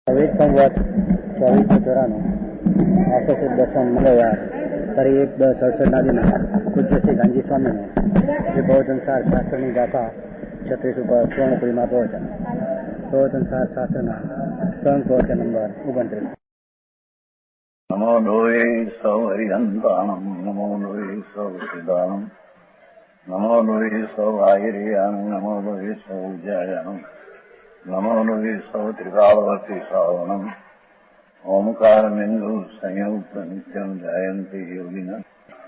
अवैध संवत 2494 आसोसित दशम मंगलवार तारीख 10/68 दिन पूज्य श्री गांधी स्वामी ने प्रबोधनसार शास्त्र की गाथा 36 ઉપર પૂર્ણપુરીમાં પ્રવચન પ્રબોધનસાર શાસ્ત્રના પ્રવચન નંબર 29. नमो लोये सौ हरिहंताणम् नमो लोये सौ सिदानम् नमो लोये सौ आयर्यानम् नमो लोये सौ जयानम् नमो लोये सौ त्रिकालवर्ति श्रावणम् ओंकारमिन्दु संयुक्त नित्यम् जायन्ति योगिनः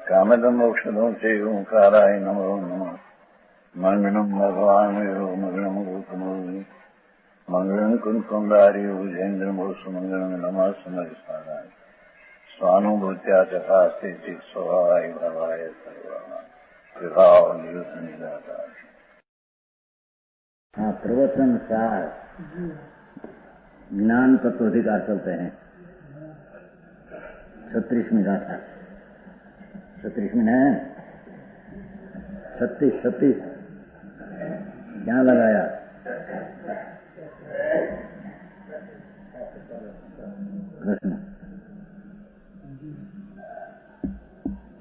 कामदम् मोक्षदम् च ओंकाराय नमो नमः मंगलम् भगवान् यो मंगलम् गौतमोनि मंगलम् कुंकुंडार्यो जयेन्द्रमोसु मंगलम् नमः समरिसाराय स्वानुभूत्या चकास्ते स्वभावाय भवाय सर्वदा। हाँ, प्रवचन सार ज्ञान तत्वाधिकार चलते हैं। 36वीं गाथा 36वीं है 36 क्या लगाया? कृष्ण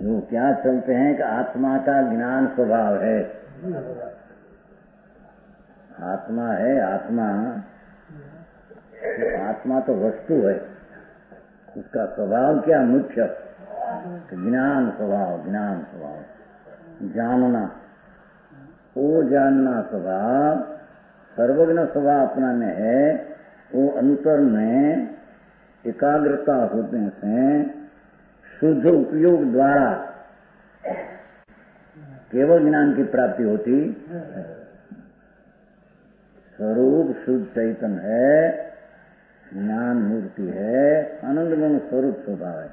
वो क्या चलते हैं कि आत्मा का ज्ञान स्वभाव है। आत्मा है, आत्मा तो वस्तु है, उसका स्वभाव क्या? मुख्य ज्ञान स्वभाव जानना, वो जानना स्वभाव सर्वज्ञ स्वभाव अपना में है। वो अंतर में एकाग्रता होने से शुद्ध उपयोग द्वारा केवल ज्ञान की प्राप्ति होती। स्वरूप शुद्ध चैतन्य है, ज्ञान मूर्ति है, आनंद गुण स्वरूप स्वभाव है।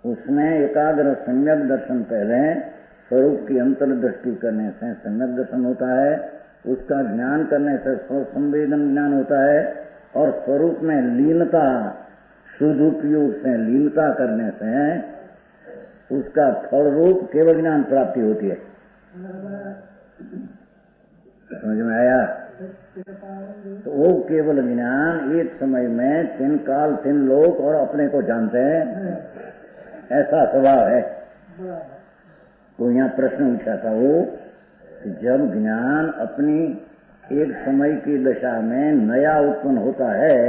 उसमें एकाग्र सम्यक दर्शन पहले स्वरूप की अंतर्दृष्टि करने से सम्यक दर्शन होता है, उसका ज्ञान करने से स्वसंवेदन ज्ञान होता है, और स्वरूप में लीनता शुद्ध उपयोग से लीनता करने से उसका फल रूप केवल ज्ञान प्राप्ति होती है। समझ में आया? तो वो केवल ज्ञान एक समय में 3 काल 3 लोक और अपने को जानते हैं, ऐसा स्वभाव है। तो यहाँ प्रश्न उठा था वो कि जब ज्ञान अपनी एक समय की दशा में नया उत्पन्न होता है,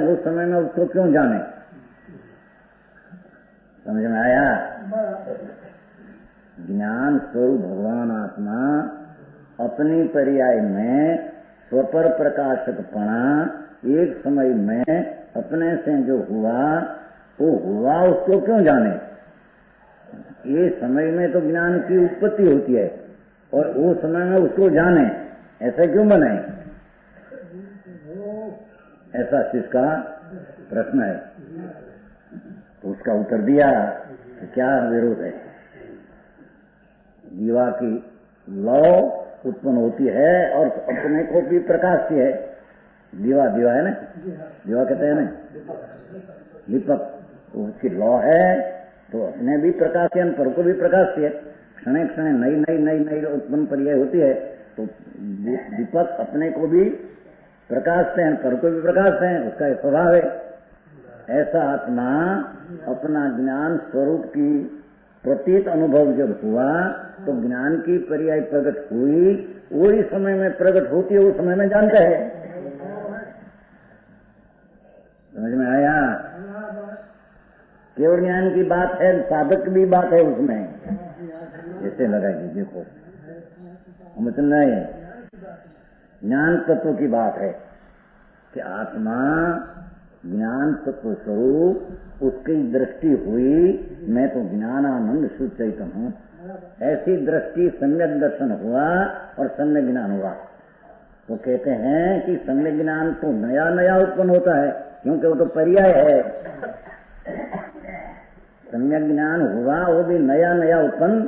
उस समय में उसको क्यों जाने? समझ में आया? ज्ञान स्वरूप भगवान आत्मा अपनी पर्याय में स्वपर प्रकाशकपणा एक समय में अपने से जो हुआ वो हुआ, उसको क्यों जाने? ये समय में तो ज्ञान की उत्पत्ति होती है और वो समय में उसको जाने, ऐसा क्यों बने? ऐसा किसका प्रश्न है। तो उसका उत्तर दिया कि क्या विरोध है। जीवा की लौ उत्पन्न होती है और अपने को भी प्रकाशती है। दीवा है ना, दीवा कहते हैं ना, दीपक, उसकी लौ है तो अपने भी प्रकाश है, पर को भी प्रकाशती है। क्षण क्षण नई उत्पन्न पर्याय होती है, तो दीपक अपने को भी प्रकाशते हैं, पर को भी प्रकाशते हैं, उसका एक स्वभाव है। ऐसा आत्मा अपना ज्ञान स्वरूप की प्रतीत अनुभव जब हुआ तो ज्ञान की पर्याय प्रकट हुई, वही समय में प्रकट होती है, उस समय में जानता है। समझ में आया? केवल ज्ञान की बात है, साधक की भी बात है उसमें। ऐसे लगाइए, देखो हम तो नहीं, ज्ञान तत्व की बात है कि आत्मा ज्ञान तत्व स्वरूप, उसकी दृष्टि हुई, मैं तो ज्ञानानंद शुद्ध चैतन्य हूँ। ऐसी दृष्टि सम्यक दर्शन हुआ और सम्यक ज्ञान हुआ। तो कहते हैं कि सम्यक ज्ञान तो नया उत्पन्न होता है, क्योंकि वो तो पर्याय है। सम्यक ज्ञान हुआ, वो भी नया उत्पन्न,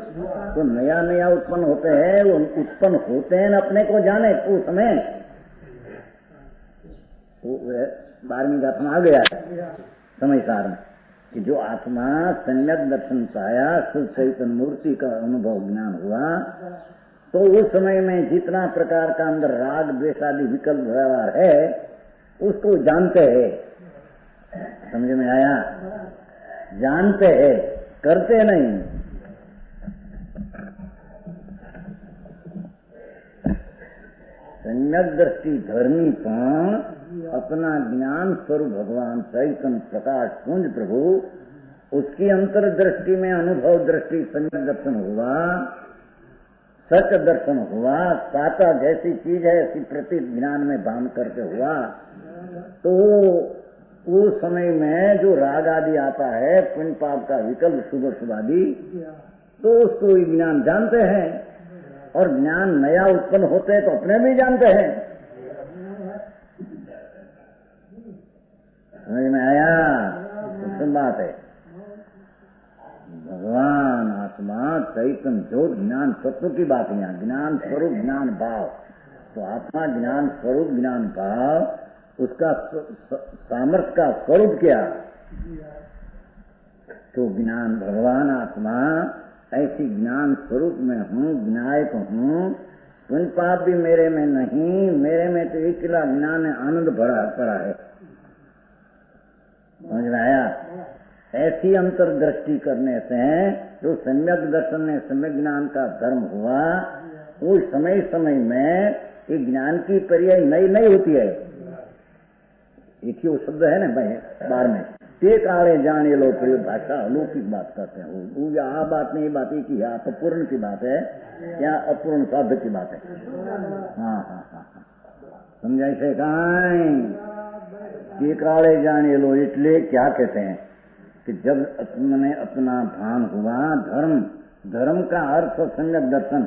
तो नया उत्पन्न होते हैं, वो उत्पन्न होते हैं अपने को जाने उस समय। तो 12वीं गाथा में आ गया समय सार में कि जो आत्मा सम्यक दर्शन पाया, शुद्ध चैतन्य मूर्ति का अनुभव ज्ञान हुआ, तो उस समय में जितना प्रकार का अंदर राग द्वेष आदि विकल्प व्यवहार है उसको जानते हैं। समझ में आया? जानते हैं, करते नहीं। सम्यक दृष्टि धर्मी पण अपना ज्ञान स्वरूप भगवान चैतन्य प्रकाश पुंज प्रभु, उसकी अंतर्दृष्टि में अनुभव दृष्टि सम्यक दर्शन हुआ, सच दर्शन हुआ, साता जैसी चीज है ऐसी प्रति ज्ञान में बांध करके हुआ, तो उस समय में जो राग आदि आता है पुण्य पाप का विकल्प शुभ शुभ आदि, तो उसको ज्ञान जानते हैं। और ज्ञान नया उत्पन्न होते हैं तो अपने भी जानते हैं। समझ में आया? तो बात है भगवान आत्मा चैतन्य ज्योत ज्ञान तत्व की बात है। यहाँ ज्ञान स्वरूप ज्ञान भाव, तो आत्मा ज्ञान स्वरूप ज्ञान भाव, उसका सामर्थ्य का स्वरूप क्या? तो ज्ञान भगवान आत्मा ऐसी ज्ञान स्वरूप में हूँ, ज्ञायक हूँ, पुण्य पाप भी मेरे में नहीं, मेरे में तो अकेला ज्ञान है, आनंद भरा पड़ा है। समझ में आया? ऐसी अंतर्दृष्टि करने से जो सम्यक दर्शन में सम्यक ज्ञान का धर्म हुआ, वो समय समय में ये ज्ञान की पर्याय नई नई होती है। एक ही वो शब्द है ना भाई बार में, ते काले जाने लो प्रयोग भाषा अलौकिक बात करते हैं। वो यहाँ बात नहीं, बात एक ही, यहाँ अपूर्ण की बात है, यहाँ अपूर्ण साध्य की बात है। हाँ हाँ हाँ समझाई से ते काले जाने लो, इसलिए क्या कहते हैं कि जब अपने अपना भान हुआ धर्म, धर्म का अर्थ सम्यक दर्शन,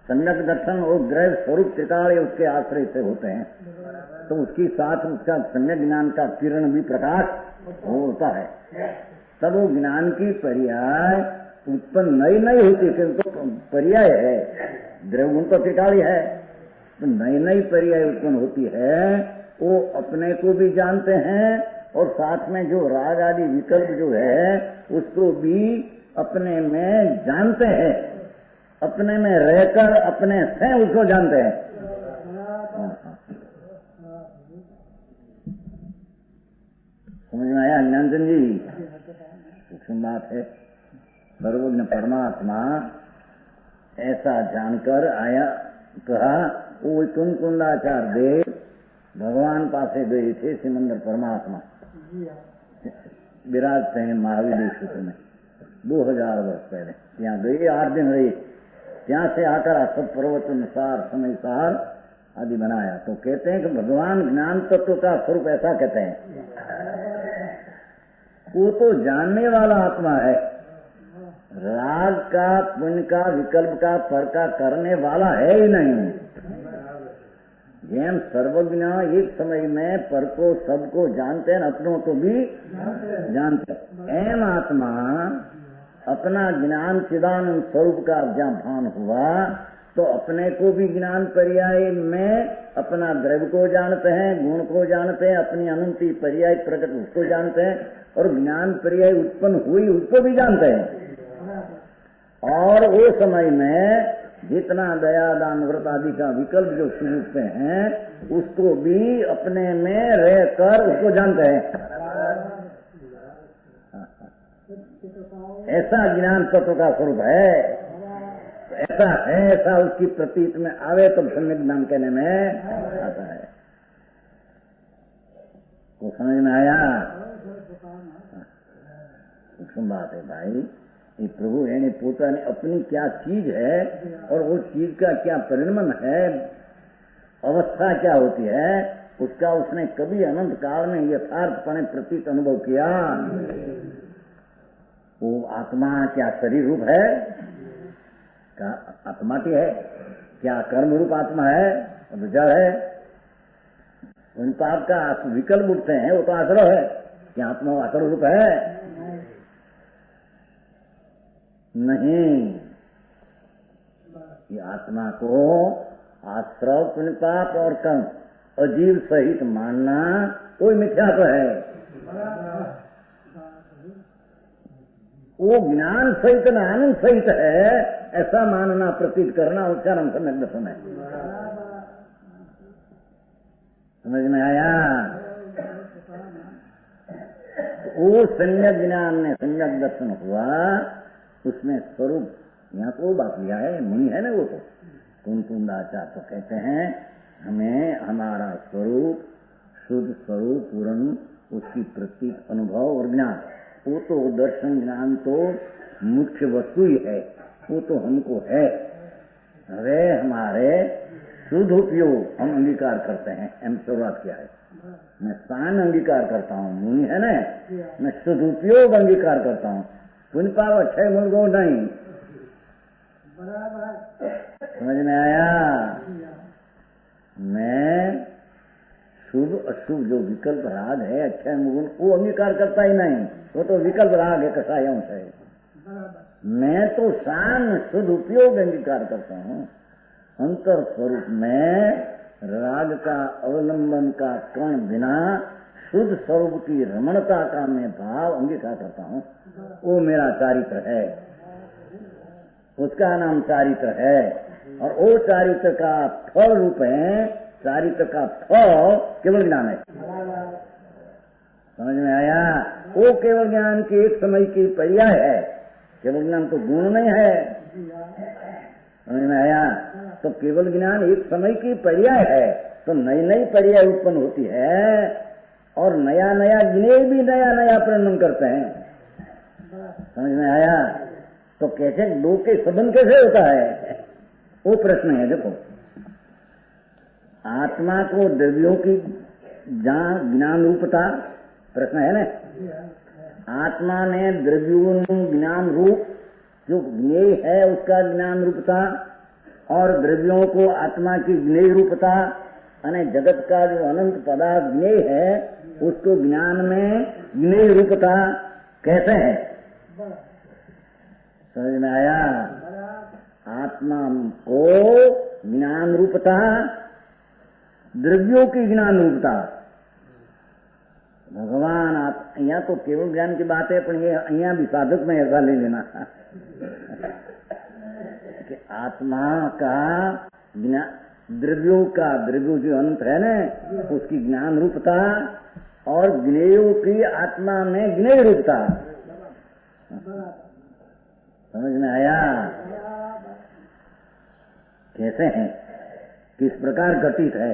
सम्यक दर्शन और द्रव्य स्वरूप त्रिकाल उसके आश्रय से होते हैं, तो उसके साथ उसका सम्यक ज्ञान का किरण भी प्रकाश होता है। तब वो ज्ञान की पर्याय उत्पन्न नई नई होती, किंतु तो पर्याय है, द्रव्य गुण तो त्रिकाली है, तो नई नई पर्याय उत्पन्न होती है। वो अपने को भी जानते हैं और साथ में जो राग आदि विकल्प जो है उसको भी अपने में जानते हैं, अपने में रहकर अपने से उसको जानते हैं। समझ में आया ज्ञानचंद जी? सूक्ष्म बात है। सर्वज्ञ परमात्मा ऐसा जानकर आया, कहा वो कुंकुंदाचार्य देव भगवान पासे गए थे, सिमंदर परमात्मा विराजते हैं महावीर क्षेत्र में 2000 वर्ष पहले। यहाँ गए, 8 दिन रहे, यहाँ से आकर सब पर्वत अनुसार समय सार आदि बनाया। तो कहते हैं कि भगवान ज्ञान तत्व का स्वरूप ऐसा कहते हैं, वो तो जानने वाला आत्मा है, राग का पुण्य का विकल्प का पर का करने वाला है ही नहीं। जेम सर्वज्ञ एक समय में पर को सबको जानते हैं, अपनों को भी जानते हैं। एम आत्मा अपना ज्ञान चिदानंद स्वरूप का जहाँ भान हुआ, तो अपने को भी ज्ञान पर्याय में अपना द्रव्य को जानते हैं, गुण को जानते हैं, अपनी अनंती पर्याय प्रकट उसको जानते हैं, और ज्ञान पर्याय उत्पन्न हुई उसको भी जानते हैं। और वो समय में जितना दया दान व्रत आदि का विकल्प जो शुरू से हैं उसको भी अपने में रहकर उसको जानते हैं। ऐसा ज्ञान तत्व का स्वरूप है, ऐसा है, ऐसा उसकी प्रतीत में आवे तो सम्यक ज्ञान कहने में आता है। तो समझ में आया? सूक्ष्म बात है भाई। ये प्रभु यानी पोता ने अपनी क्या चीज है और वो चीज का क्या परिणाम है, अवस्था क्या होती है, उसका उसने कभी अनंत काल में यथार्थपणे प्रतीत अनुभव किया। वो आत्मा क्या शरीर रूप है, क्या आत्मा की है, क्या कर्म रूप आत्मा है, विचार है। उन पाप का विकल्प उठते हैं, वो तो आश्रय है। क्या आत्मा आश्रय रूप है? नहीं, ये आत्मा को आश्रव पुण्य पाप और कर्म अजीव सहित मानना कोई मिथ्या तो है। वो ज्ञान सहित न आनंद सहित है, ऐसा मानना, प्रतीत करना, उसका नाम सम्यक दर्शन है। समझ में आया? वो सम्यक ज्ञान में सम्यक दर्शन हुआ, उसमें स्वरूप, यहाँ को बात लिया है, मुनि है ना वो, तो कुंतुंडाचार्य तो कहते हैं हमें हमारा स्वरूप, शुद्ध स्वरूप, पूर्ण, उसकी प्रतीक अनुभव और ज्ञान, वो तो दर्शन ज्ञान तो मुख्य वस्तु ही है, वो तो हमको है। अरे हमारे शुद्ध उपयोग हम अंगीकार करते हैं। हम शुरुआत किया है, मैं स्थान अंगीकार करता हूँ, मुनि है ना, मैं शुद्ध उपयोग अंगीकार करता हूँ। पुण्य पाव अच्छे मुर्गो नहीं, समझ में आया? मैं शुभ अशुभ जो विकल्प राग है, अच्छा मुगुण, वो अंगीकार करता ही नहीं, वो तो विकल्प राग है, कसाय अंश है। मैं तो शान शुद्ध उपयोग अंगीकार करता हूँ। अंतर स्वरूप में राग का अवलंबन का कण बिना शुद्ध स्वरूप की रमणता का मैं भाव अंगीकार करता हूँ। वो मेरा चारित्र है, उसका नाम चारित्र है। और वो चारित्र का फल रूप है, चारित्र का फल केवल ज्ञान है। समझ में आया? वो केवल ज्ञान की एक समय की पर्याय है, केवल ज्ञान तो गुण नहीं है। समझ में आया? तो केवल ज्ञान एक समय की पर्याय है, तो नई नई पर्याय उत्पन्न होती है और नया नया ज्ञेय भी नया नया परिणाम करते हैं। समझ में आया? तो कैसे दो के संबंध कैसे होता है, वो प्रश्न है। देखो, आत्मा को द्रव्यों की जहाँ ज्ञान रूपता प्रश्न है ना, आत्मा में द्रव्यों ज्ञान रूप जो ज्ञेय है उसका ज्ञान रूपता, और द्रव्यों को आत्मा की ज्ञेय रूपता, अने जगत का जो अनंत पदार्थ ज्ञेय है उसको ज्ञान में ज्ञेय रूपता कैसे है? समझ में आया? आत्मा को ज्ञान रूपता, द्रव्यों की ज्ञान रूपता। भगवान आप यहाँ तो केवल ज्ञान की बात है, पर ये यहाँ भी साधक में ऐसा ले लेना कि आत्मा का ज्ञान, द्रव्यों का, द्रव्यों जो अंत है ना उसकी ज्ञान रूपता, और ज्ञेयों की आत्मा में ज्ञेय रूपता। समझ में आया? कैसे है, किस प्रकार घटित है?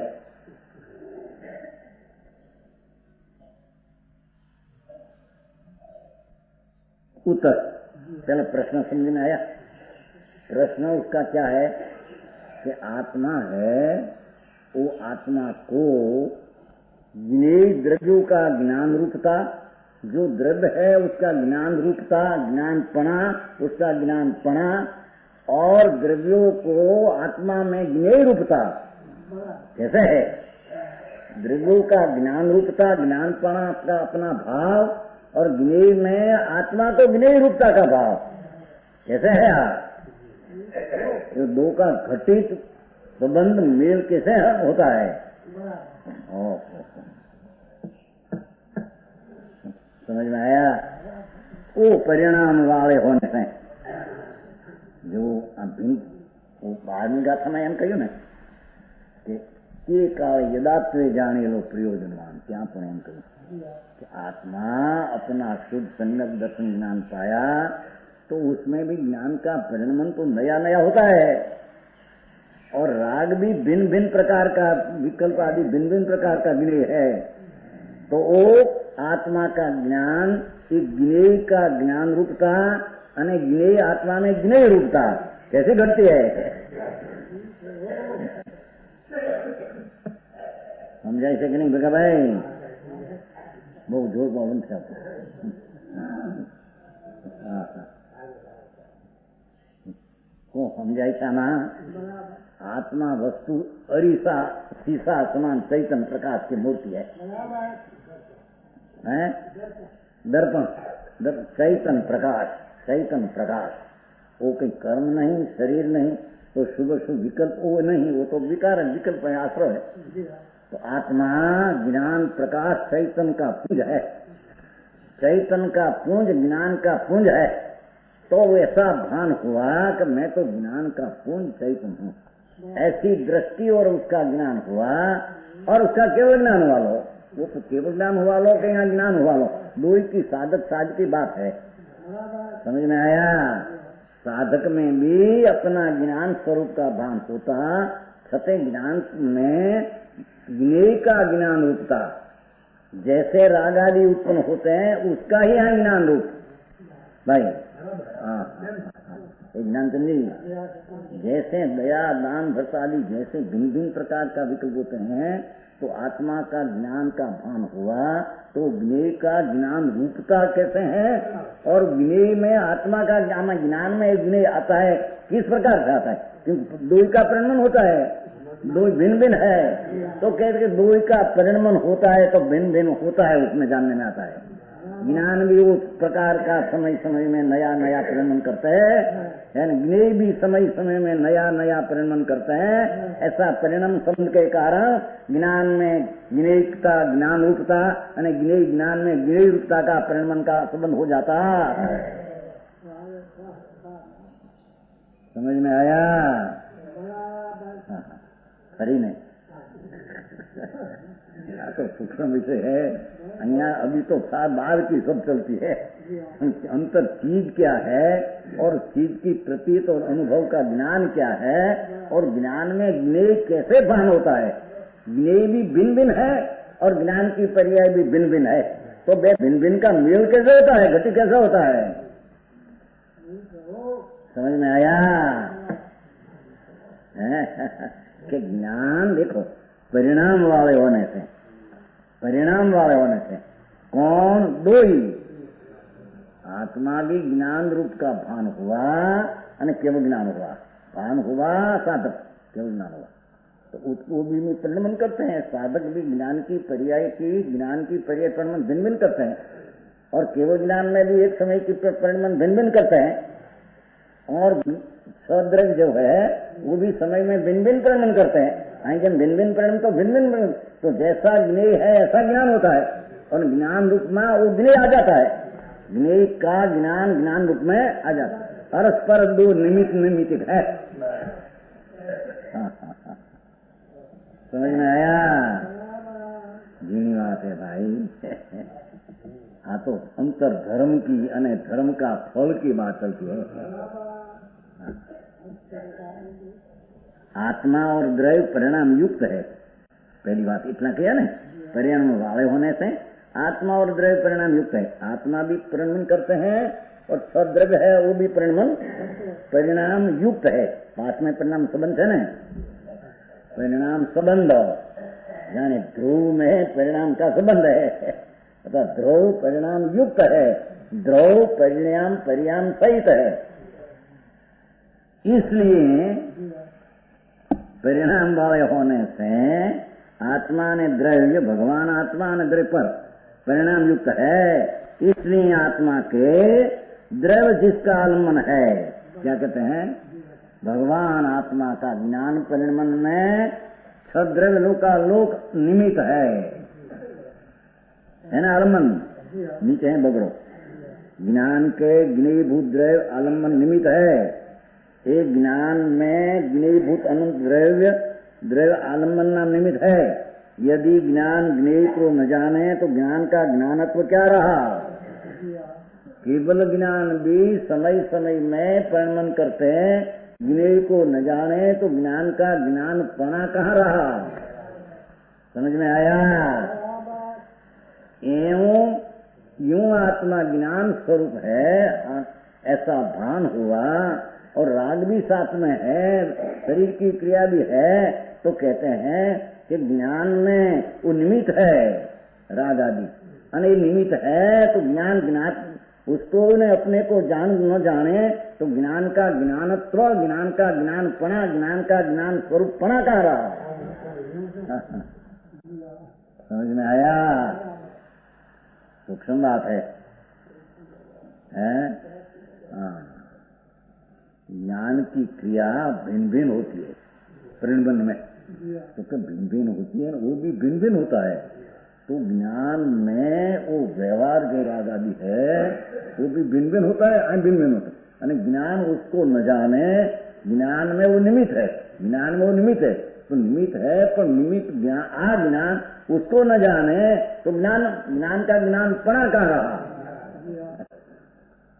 उत्तर, चलो प्रश्न समझ में आया? प्रश्न उसका क्या है कि आत्मा है, वो आत्मा को ज्ञेय द्रव्यों का ज्ञान रूपता, जो द्रव्य है उसका ज्ञान रूपता, ज्ञानपणा, उसका ज्ञानपणा, और द्रव्यों को आत्मा में ज्ञेय रूपता कैसे है? द्रव्यों का ज्ञान रूपता, ज्ञानपणा, अपना अपना भाव, और ज्ञेय में आत्मा को ज्ञेय रूपता का भाव कैसे है? ये दो का घटित संबंध मेल कैसे होता है? समझ में आया? वो परिणाम वाले होने से जो अभिन्न, वो बारहवीं गाथा में एम कह્યું ને કે કાળ यदात्वे जाने लो प्रयोजनवान, ત્યાં પણ એમ કહ્યું कि आत्मा अपना शुद्ध सम्यक दर्शन ज्ञान पाया तो उसमें भी ज्ञान का परिणमन तो नया नया होता है, और राग भी भिन्न भिन्न प्रकार का, विकल्प आदि भिन्न भिन्न प्रकार का ज्ञेय है। तो वो आत्मा का ज्ञान, एक ज्ञेय का ज्ञान रूपता, अने ज्ञेय आत्मा में ज्ञेय रूपता कैसे घटती है? समझाई से कि नहीं बेटा भाई? बहुत जोर पवन था। को समझाई था ना? आत्मा वस्तु अरीसा शीशा समान चैतन्य प्रकाश की मूर्ति है, दर्पण, चैतन्य प्रकाश, चैतन्य प्रकाश। वो कोई कर्म नहीं, शरीर नहीं, तो शुभ शुभ विकल्प वो नहीं, वो तो विकार है, विकल्प है, आश्रय है। तो आत्मा ज्ञान प्रकाश चैतन्य का पुंज है, चैतन्य का पुंज ज्ञान का पुंज है। तो ऐसा भान हुआ कि मैं तो ज्ञान का पूर्ण चैतन्य हूँ। ऐसी दृष्टि और उसका ज्ञान हुआ, और उसका केवल ज्ञान हुआ लो, वो तो केवल ज्ञान हुआ लो कि यहाँ ज्ञान हुआ लो, दो ही की साधक साध की बात है। समझ में आया? साधक में भी अपना ज्ञान स्वरूप का भान होता, छठे ज्ञान में ज्ञेय का ज्ञान रूपता, जैसे राग आदि उत्पन्न होते हैं उसका ही यहाँ ज्ञान रूप। भाई ज्ञान समझी? जैसे दया दान भक्त आदि जैसे भिन्न भिन्न प्रकार का विकल्प होते हैं, तो आत्मा का ज्ञान का भान हुआ तो ज्ञेय का ज्ञान रूपता कैसे है, और ज्ञेय में आत्मा का ज्ञान में ज्ञेय आता है किस प्रकार से आता है? क्योंकि दो का परिणमन होता है, दो भिन्न भिन्न है, तो कहते दो का परिणमन होता है तो भिन्न भिन्न होता है, उसमें जानने में आता है। ज्ञान भी उस प्रकार का समय समय में नया नया परिणमन करते हैं, ज्ञेय भी समय समय में नया नया परिणमन करते हैं। ऐसा परिणाम संबंध के कारण ज्ञान में ज्ञेयता ज्ञान रूपता, यानी ज्ञेय ज्ञान में ज्ञेय रूपता का परिणमन का संबंध हो जाता। समझ में आया? खरी नहीं तो सूक्ष्म विषय है। અહીંયા अभी तो बाहर की सब चलती है, अंतर चीज क्या है और चीज की प्रतीत और अनुभव का ज्ञान क्या है, और ज्ञान में ज्ञेय कैसे भान होता है। ज्ञेय भी भिन्न भिन्न है और ज्ञान की पर्याय भी भिन्न भिन्न है, तो भिन्न भिन्न का मेल कैसे होता है, गति कैसे होता है? समझ में आया? कि ज्ञान देखो परिणाम वाले होने से, परिणाम वाले होने से कौन? दो ही। आत्मा भी ज्ञान रूप का भान हुआ और केवल ज्ञान हुआ, भान हुआ साधक केवल ज्ञान हुआ, तो उसको भी परिणमन करते हैं। साधक भी ज्ञान की पर्याय परिणमन भिन्न भिन्न करते हैं, और केवल ज्ञान में भी एक समय की परिणमन भिन्न भिन्न करते हैं, और सद्रग जो है वो भी समय में भिन्न भिन्न परिणमन करते हैं। जब भिन्न भिन्न परिणाम तो भिन्न भिन्न, तो जैसा ज्ञेय है ऐसा ज्ञान होता है, और ज्ञान रूप में वो ज्ञेय आ जाता है। ज्ञेय का ज्ञान ज्ञान रूप में आ जाता है, परस्पर दो निमित्त है। समझ में आया? जीनी बात है भाई। हाँ तो अंतर धर्म की अने धर्म का फल की बात चलती है। आत्मा और द्रव्य परिणाम युक्त है, पहली बात इतना किया ना। परिणाम वाले होने से आत्मा और द्रव्य परिणाम युक्त है। आत्मा भी परिणमन करते हैं और सद्रव्य है वो भी परिणाम युक्त है। पास में परिणाम संबंध है ना, परिणाम संबंध, यानी ध्रुव में परिणाम का संबंध है, अर्थात ध्रुव परिणाम युक्त है, ध्रुव परिणाम परिणाम सहित है। इसलिए परिणाम वाले होने से आत्मा ने द्रव्य, भगवान आत्मा ने द्रव्य पर परिणाम युक्त है। इसलिए आत्मा के द्रव्य जिसका आलम्बन है, क्या कहते हैं? भगवान आत्मा का ज्ञान परिणमन में सद्रव्य लोक निमित्त है ना, आलम्बन नीचे है बगड़ो। ज्ञान के ज्ञेयभूत द्रव्य आलम्बन निमित्त है। एक ज्ञान में ज्ञेयभूत अनंत द्रव्य आलम्बन नाम निमित्त है। यदि ज्ञान ज्ञेय को न जाने तो ज्ञान का ज्ञानत्व क्या रहा? केवल ज्ञान भी समय समय में परिणमन करते हैं, ज्ञेय को न जाने तो ज्ञान का ज्ञानपना कहाँ रहा? समझ में आया? एवं यूं आत्मा ज्ञान स्वरूप है, ऐसा भान हुआ, और राग भी साथ में है, शरीर की क्रिया भी है, तो कहते हैं कि ज्ञान में वो निमित्त है, राग आदि अने निमित्त है, तो ज्ञान उसको ने अपने को जान न जाने तो ज्ञान का ज्ञानत्व, ज्ञान का ज्ञानपना, ज्ञान का ज्ञान स्वरूपपना कहाँ रहा? समझ में आया? सूक्ष्म बात है। ज्ञान की क्रिया भिन्न भिन्न होती है परिणमन में, तो भिन्न भिन्न होती है, वो भी भिन्न भिन्न होता है। तो ज्ञान में वो व्यवहार जो राग आदि है वो भी भिन्न भिन्न होता है, भिन्न भिन्न होता है। અને જ્ઞાન उसको न जाने, ज्ञान में वो निमित्त है, ज्ञान में वो निमित्त है, तो निमित्त है पर निमित्त ज्ञान उसको न जाने तो ज्ञान का ज्ञान पड़ा कहाँ रहा?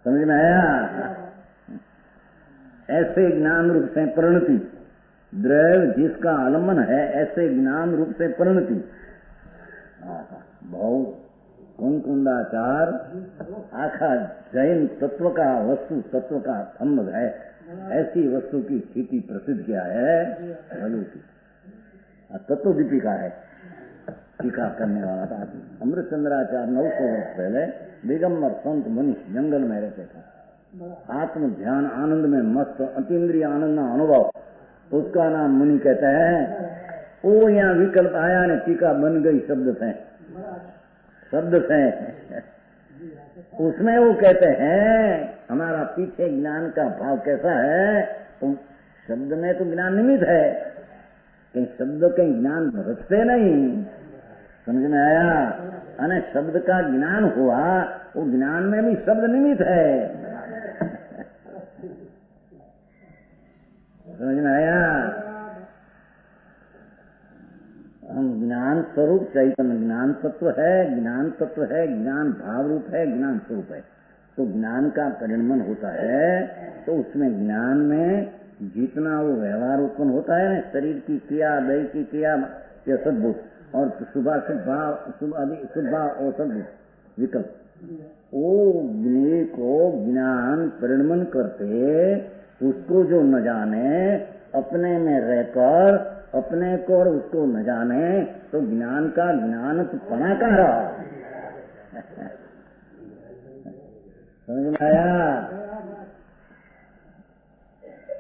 समझ में आया? ऐसे ज्ञान रूप से परिणति, द्रव्य जिसका आलम्बन है ऐसे ज्ञान रूप से परिणति। बहुत कुंडाचार आखा जैन तत्व का वस्तु तत्व का स्तंभ है, ऐसी वस्तु की स्थिति प्रसिद्ध क्या है? भलू की तत्व दीपिका है, टीका करने वाला था अमृतचंद्राचार्य 900 वर्ष पहले दिगंबर संत मुनि जंगल में रहते थे, आत्म ध्यान आनंद में मस्त अतीन्द्रिय आनंद का अनुभव, उसका नाम मुनि कहते हैं। वो यहाँ विकल्प आया ने टीका बन गई शब्द से उसमें वो कहते हैं हमारा पीछे ज्ञान का भाव कैसा है? तो शब्द में तो ज्ञान निमित्त है, कहीं शब्द के ज्ञान रचते नहीं, समझ में आया? अने शब्द का ज्ञान हुआ, वो ज्ञान में भी शब्द निमित्त है, समझ में आया? हम ज्ञान स्वरूप चैतन्य ज्ञान तत्व है, ज्ञान तत्व है, ज्ञान भाव रूप है, ज्ञान स्वरूप है। तो ज्ञान का परिणमन होता है तो उसमें ज्ञान में जितना वो व्यवहार उत्पन्न होता है ना, शरीर की क्रिया, दय की क्रिया, ये सद्बुद्ध और शुभाशुभ और सद्बुद्ध विकल्प, वो ज्ञेय को ज्ञान परिणमन करते, उसको जो न जाने अपने में रहकर अपने को और उसको न जाने तो ज्ञान का ज्ञान तो पना कहाँ रहा? समझ में आया?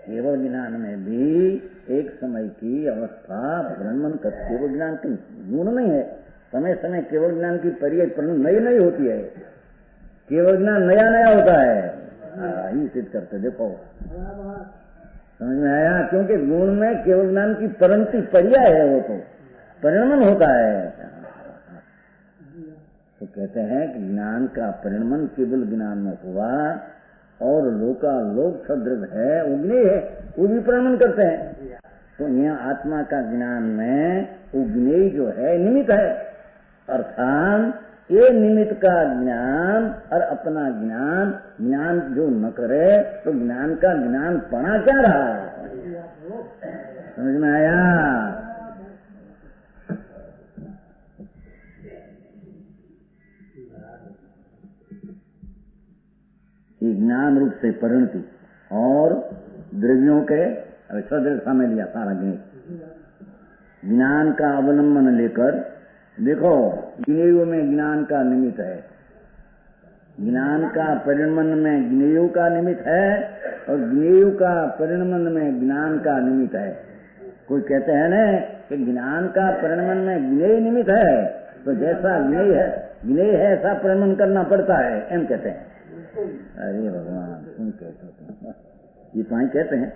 केवल ज्ञान में भी एक समय की अवस्था परिणमन कर, केवल ज्ञान की गुण नहीं है, समय समय केवल ज्ञान की पर्याय नई नई होती है, केवल ज्ञान नया नया होता है, ही सिद्ध करते देखो, समझ में आया? क्योंकि गुण में केवल ज्ञान की परिणति पर्याय है, वो तो परिणमन होता है। तो कहते हैं कि ज्ञान का परिणमन केवल ज्ञान में हुआ और लोकालोक सदृढ़ है, उग्नि है, वो भी परिणमन करते हैं। तो यहाँ आत्मा का ज्ञान में उग्नि जो है निमित्त है, अर्थात ये निमित्त का ज्ञान और अपना ज्ञान, ज्ञान जो न करे तो ज्ञान का ज्ञान पना क्या रहा? समझ में आया? ज्ञान रूप से परिणति और द्रव्यों के सदृढ़ता में लिया सारा ज्ञान का अवलंबन लेकर देखो, ज्ञेय में ज्ञान का निमित्त है, ज्ञान का परिणमन में ज्ञेय का निमित्त है और ज्ञेय का परिणमन में ज्ञान का निमित्त है। कोई कहते हैं ना कि ज्ञान का परिणमन में ज्ञेय निमित्त है, तो जैसा ज्ञेय है ऐसा परिणमन करना पड़ता है, एम कहते हैं। अरे भगवान, तुम कहते हो ये तो ही कहते हैं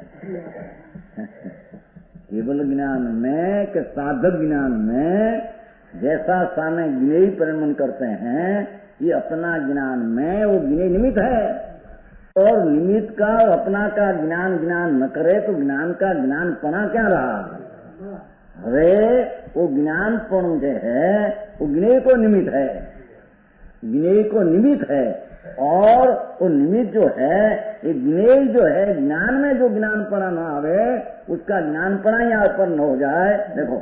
केवल ज्ञान में कि साधक ज्ञान में जैसा सामने ज्ञेय परिणमन करते हैं, ये अपना ज्ञान में वो ज्ञेय निमित्त है, और निमित्त का अपना का ज्ञान न करे तो ज्ञान का ज्ञान पना क्या रहा? अरे वो ज्ञानपण जो है वो ज्ञेय को निमित्त है, ज्ञेय को निमित्त है, और वो निमित्त जो है ये ज्ञेय जो है ज्ञान में जो ज्ञानपणा न आवे उसका ज्ञानपणा यहाँ पर न हो जाए। देखो,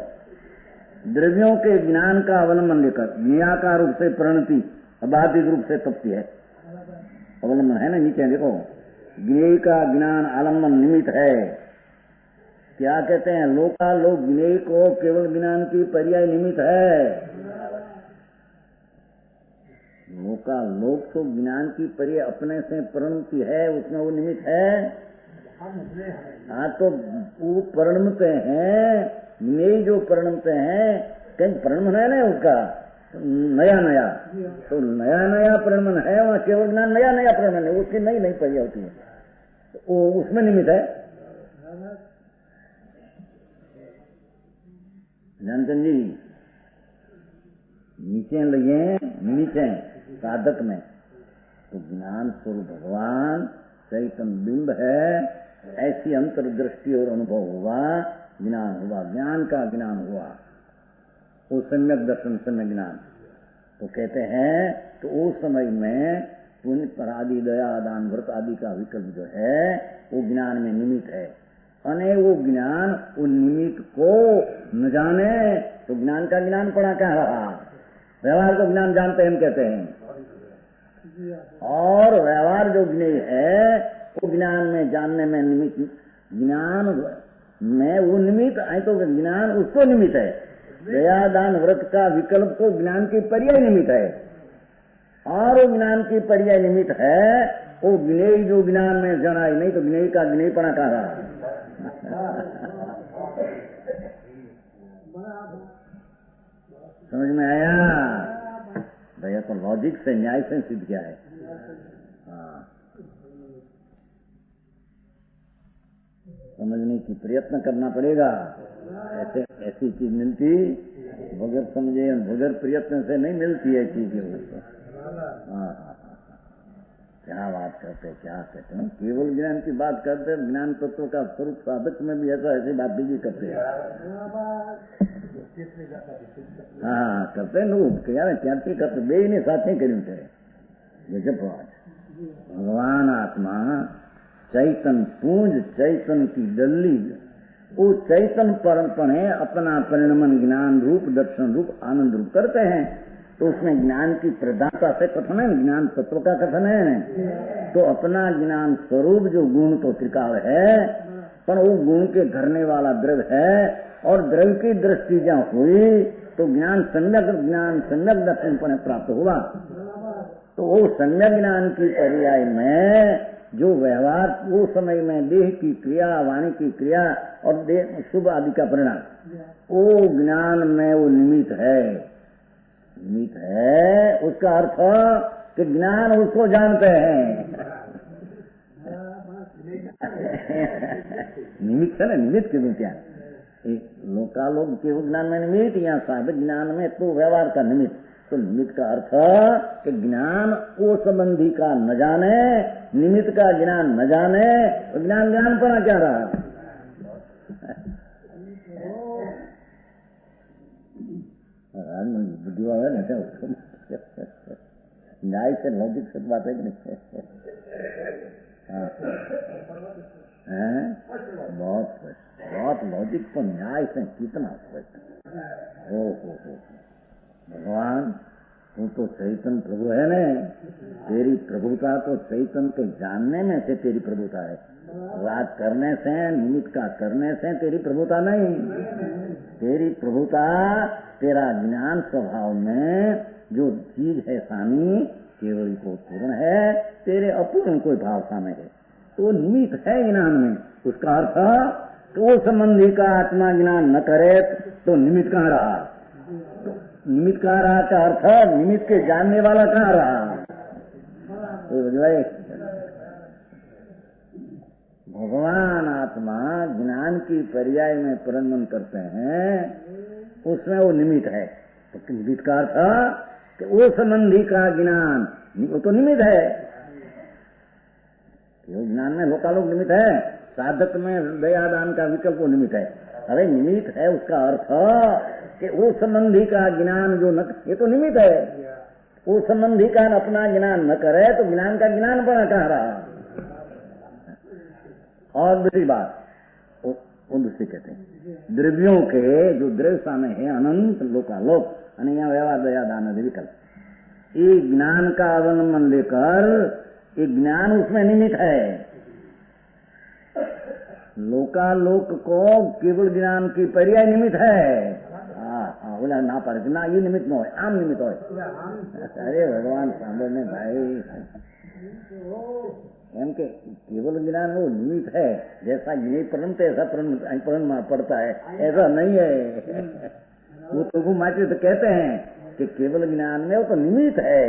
द्रव्यों के ज्ञान का अवलंबन लेकर ज्ञेयाकार रूप से परिणति अबाधिक रूप से तपती है, अवलंबन है ना, नीचे देखो, ज्ञेय का ज्ञान आलम्बन निमित्त है। क्या कहते हैं? लोकालोक ज्ञेय को केवल ज्ञान की पर्याय निमित्त है। लोकालोक तो ज्ञान की पर्याय अपने से परिणति है, उसमें वो निमित्त है। हाँ, तो वो परिणमते हैं, ज्ञेय जो परिणमते हैं, कहीं परिणमन है ना उसका नया, तो नया परिणमन है, वहाँ केवल ज्ञान नया परिणमन है, उसकी नई पर्याय होती है, तो वो उसमें निमित्त है। जानचंद जी, नीचे साधक में तो ज्ञान स्वरूप भगवान चैतन्य बिंब है, ऐसी अंतर्दृष्टि और अनुभव हुआ, ज्ञान हुआ, ज्ञान का ज्ञान हुआ, वो सम्यक दर्शन, सम्यक ज्ञान। तो कहते हैं तो उस समय में पुण्य पर आदि, दया, दान, व्रत आदि का विकल्प जो है वो ज्ञान में निमित्त है। अने वो ज्ञान उन निमित्त को न जाने तो ज्ञान का ज्ञान पड़ा क्या रहा। व्यवहार को ज्ञान जानते हैं हम कहते हैं, और व्यवहार जो ज्ञेय है वो ज्ञान में जानने में निमित्त, ज्ञान में वो निमित्त है, तो ज्ञान उसको निमित्त है। दया, दान, व्रत का विकल्प तो ज्ञान की पर्याय निमित्त है, और वो ज्ञान की पर्याय निमित्त है वो ज्ञेय जो ज्ञान में जनाई नहीं, तो ज्ञेय का ज्ञेयपना कहाँ रहा। समझ में आया भैया? तो लॉजिक से, न्याय से सिद्ध किया है। हाँ, समझने की प्रयत्न करना पड़ेगा। ऐसे ऐसी चीज मिलती बगैर समझे, बगैर प्रयत्न से नहीं मिलती है चीजें। हाँ, क्या बात करते, क्या कहते हैं, केवल ज्ञान की बात करते हैं, ज्ञान तत्व का स्वरूप साधक में भी ऐसी बात भी करते हैं। हाँ, करते लोग क्या करते, बे ने साथ કર્યું છે। गजब बात। भगवान आत्मा चैतन पूंज, चैतन की डल्ली, वो चैतन परपणे अपना परिणमन ज्ञान रूप, दर्शन रूप, आनंद रूप करते हैं। तो उसमें ज्ञान की प्रधानता से कथन है, ज्ञान तत्व का कथन है। तो अपना ज्ञान स्वरूप जो गुण तो त्रिकाल है, पर वो गुण के धरने वाला द्रव्य है, और द्रव्य की दृष्टि जहाँ हुई तो ज्ञान सम्यक दर्शन पर प्राप्त हुआ। तो वो सम्यक ज्ञान की पर्याय में जो व्यवहार वो समय में देह की क्रिया, वाणी की क्रिया और देह शुभ आदि का परिणाम, वो ज्ञान में वो निमित्त है। निमित्त है उसका अर्थ कि ज्ञान उसको जानते हैं। निमित्त है ना, निमित्त क्यों क्या? लोकालोक केवल ज्ञान में निमित्त, या साधक ज्ञान में तो व्यवहार का निमित्त। तो निमित्त का अर्थ कि ज्ञान वो संबंधी का न जाने, निमित्त का ज्ञान न जाने, तो ज्ञान पड़ा क्या रहा। बुद्धिवा है ना क्या उसको, न्याय से लॉजिक से बात है कि नहीं? बहुत लॉजिक तो न्याय से कितना स्पष्ट। हो भगवान तू तो चैतन्य प्रभु है ने, तेरी प्रभुता तो चैतन्य के जानने में से तेरी प्रभुता है। रात करने से, निमित्त का करने से तेरी प्रभुता नहीं। तेरी प्रभुता तेरा ज्ञान स्वभाव में जो चीज है स्वामी, केवल को पूर्ण है, तेरे अपूर्ण कोई भाव सामने है, तो निमित्त है ज्ञान में। उसका अर्थ तो वो संबंधी का आत्मा ज्ञान न करे तो निमित्त कहाँ रहा। निमित्त कहाँ रहा का अर्थ निमित्त के जानने वाला कहाँ रहा। तो भगवान आत्मा ज्ञान की पर्याय में परिणमन करते हैं, उसमें वो निमित्त है। तो निमित्त का अर्थ कि वो संबंधी का ज्ञान, वो तो निमित्त है। ज्ञान में लोकालोक निमित्त है, साधक में दयादान का विकल्प वो निमित्त है। अरे निमित्त है उसका अर्थ कि वो संबंधी का ज्ञान जो न, ये तो निमित्त है। वो संबंधी का अपना ज्ञान न करे तो ज्ञान का ज्ञान बना कहाँ रहा। और दूसरी बात, वो दूसरी कहते हैं द्रव्यों के जो द्रव्य सामने है अनंत लोकालोक, यहाँ व्यवहार दयादान आदि विकल्प, ये ज्ञान का अवलंबन लेकर ये ज्ञान उसमें निमित्त है। लोकालोक को केवल ज्ञान की पर्याय निमित्त है। बोला ना पड़े ना, ये निमित्त न हो, आम निमित्त हो। अरे भगवान सामने भाई, एम के केवल ज्ञान वो निमित्त है, जैसा ये प्रण ऐसा प्रण पड़ता है, ऐसा नहीं है। वो तो माचे तो कहते हैं कि केवल ज्ञान में वो तो निमित्त है।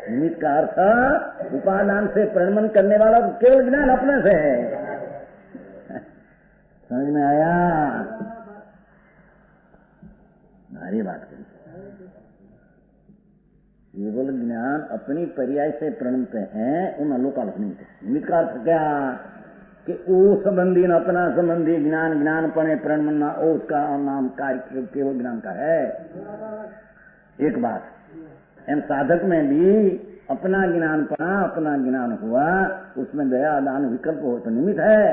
निमित्त का अर्थ उपादान से प्रणमन करने वाला केवल ज्ञान अपने से है। समझ में आया? भारी बात करी। केवल ज्ञान अपनी पर्याय से प्रणत हैं उन अलोकालोक निमित्त। निमित्त का अर्थ क्या कि ओ संबंधी न अपना संबंधी ज्ञान ज्ञान पणे प्रणमना ओ उसका नाम कार्य केवल ज्ञान का है। एक बात एम साधक में भी अपना ज्ञान पना अपना ज्ञान हुआ उसमें दया दान विकल्प हो तो निमित्त है।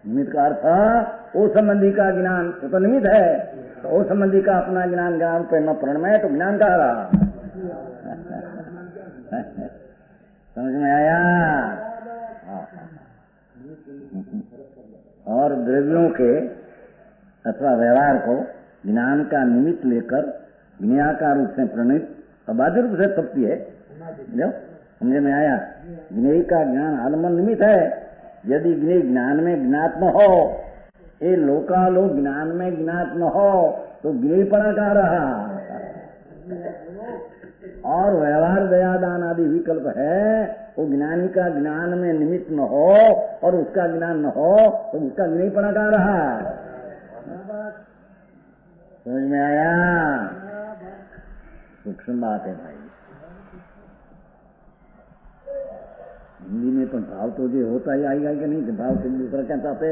निमित्त का अर्थ ओ संबंधी का ज्ञान तो निमित्त है, तो ओ संबंधी का अपना ज्ञान ज्ञान पे न प्रणमय तो ज्ञान का रहा। समझ में आया? और द्रव्यों के अथवा व्यवहार को ज्ञान का निमित्त लेकर ज्ञाकार रूप से प्रणीत अबाध्य रूप से तपती है। समझ में आया? ज्ञेय का ज्ञान आलम्बन निमित्त है। यदि ज्ञेय ज्ञान में ज्ञात न हो, ये लोकालोक ज्ञान में ज्ञात न हो तो ज्ञेयपणा कहाँ रहा? और व्यवहार दया दान आदि विकल्प है, वो ज्ञानी का ज्ञान में निमित्त न हो और उसका ज्ञान न हो तो उसका ज्ञेयपणा कहाँ रहा? समझ में आया? सूक्ष्म बात है भाई। हिंदी में तो भाव तो जो होता ही आएगा कि नहीं, भाव से दूसरा क्या चाहते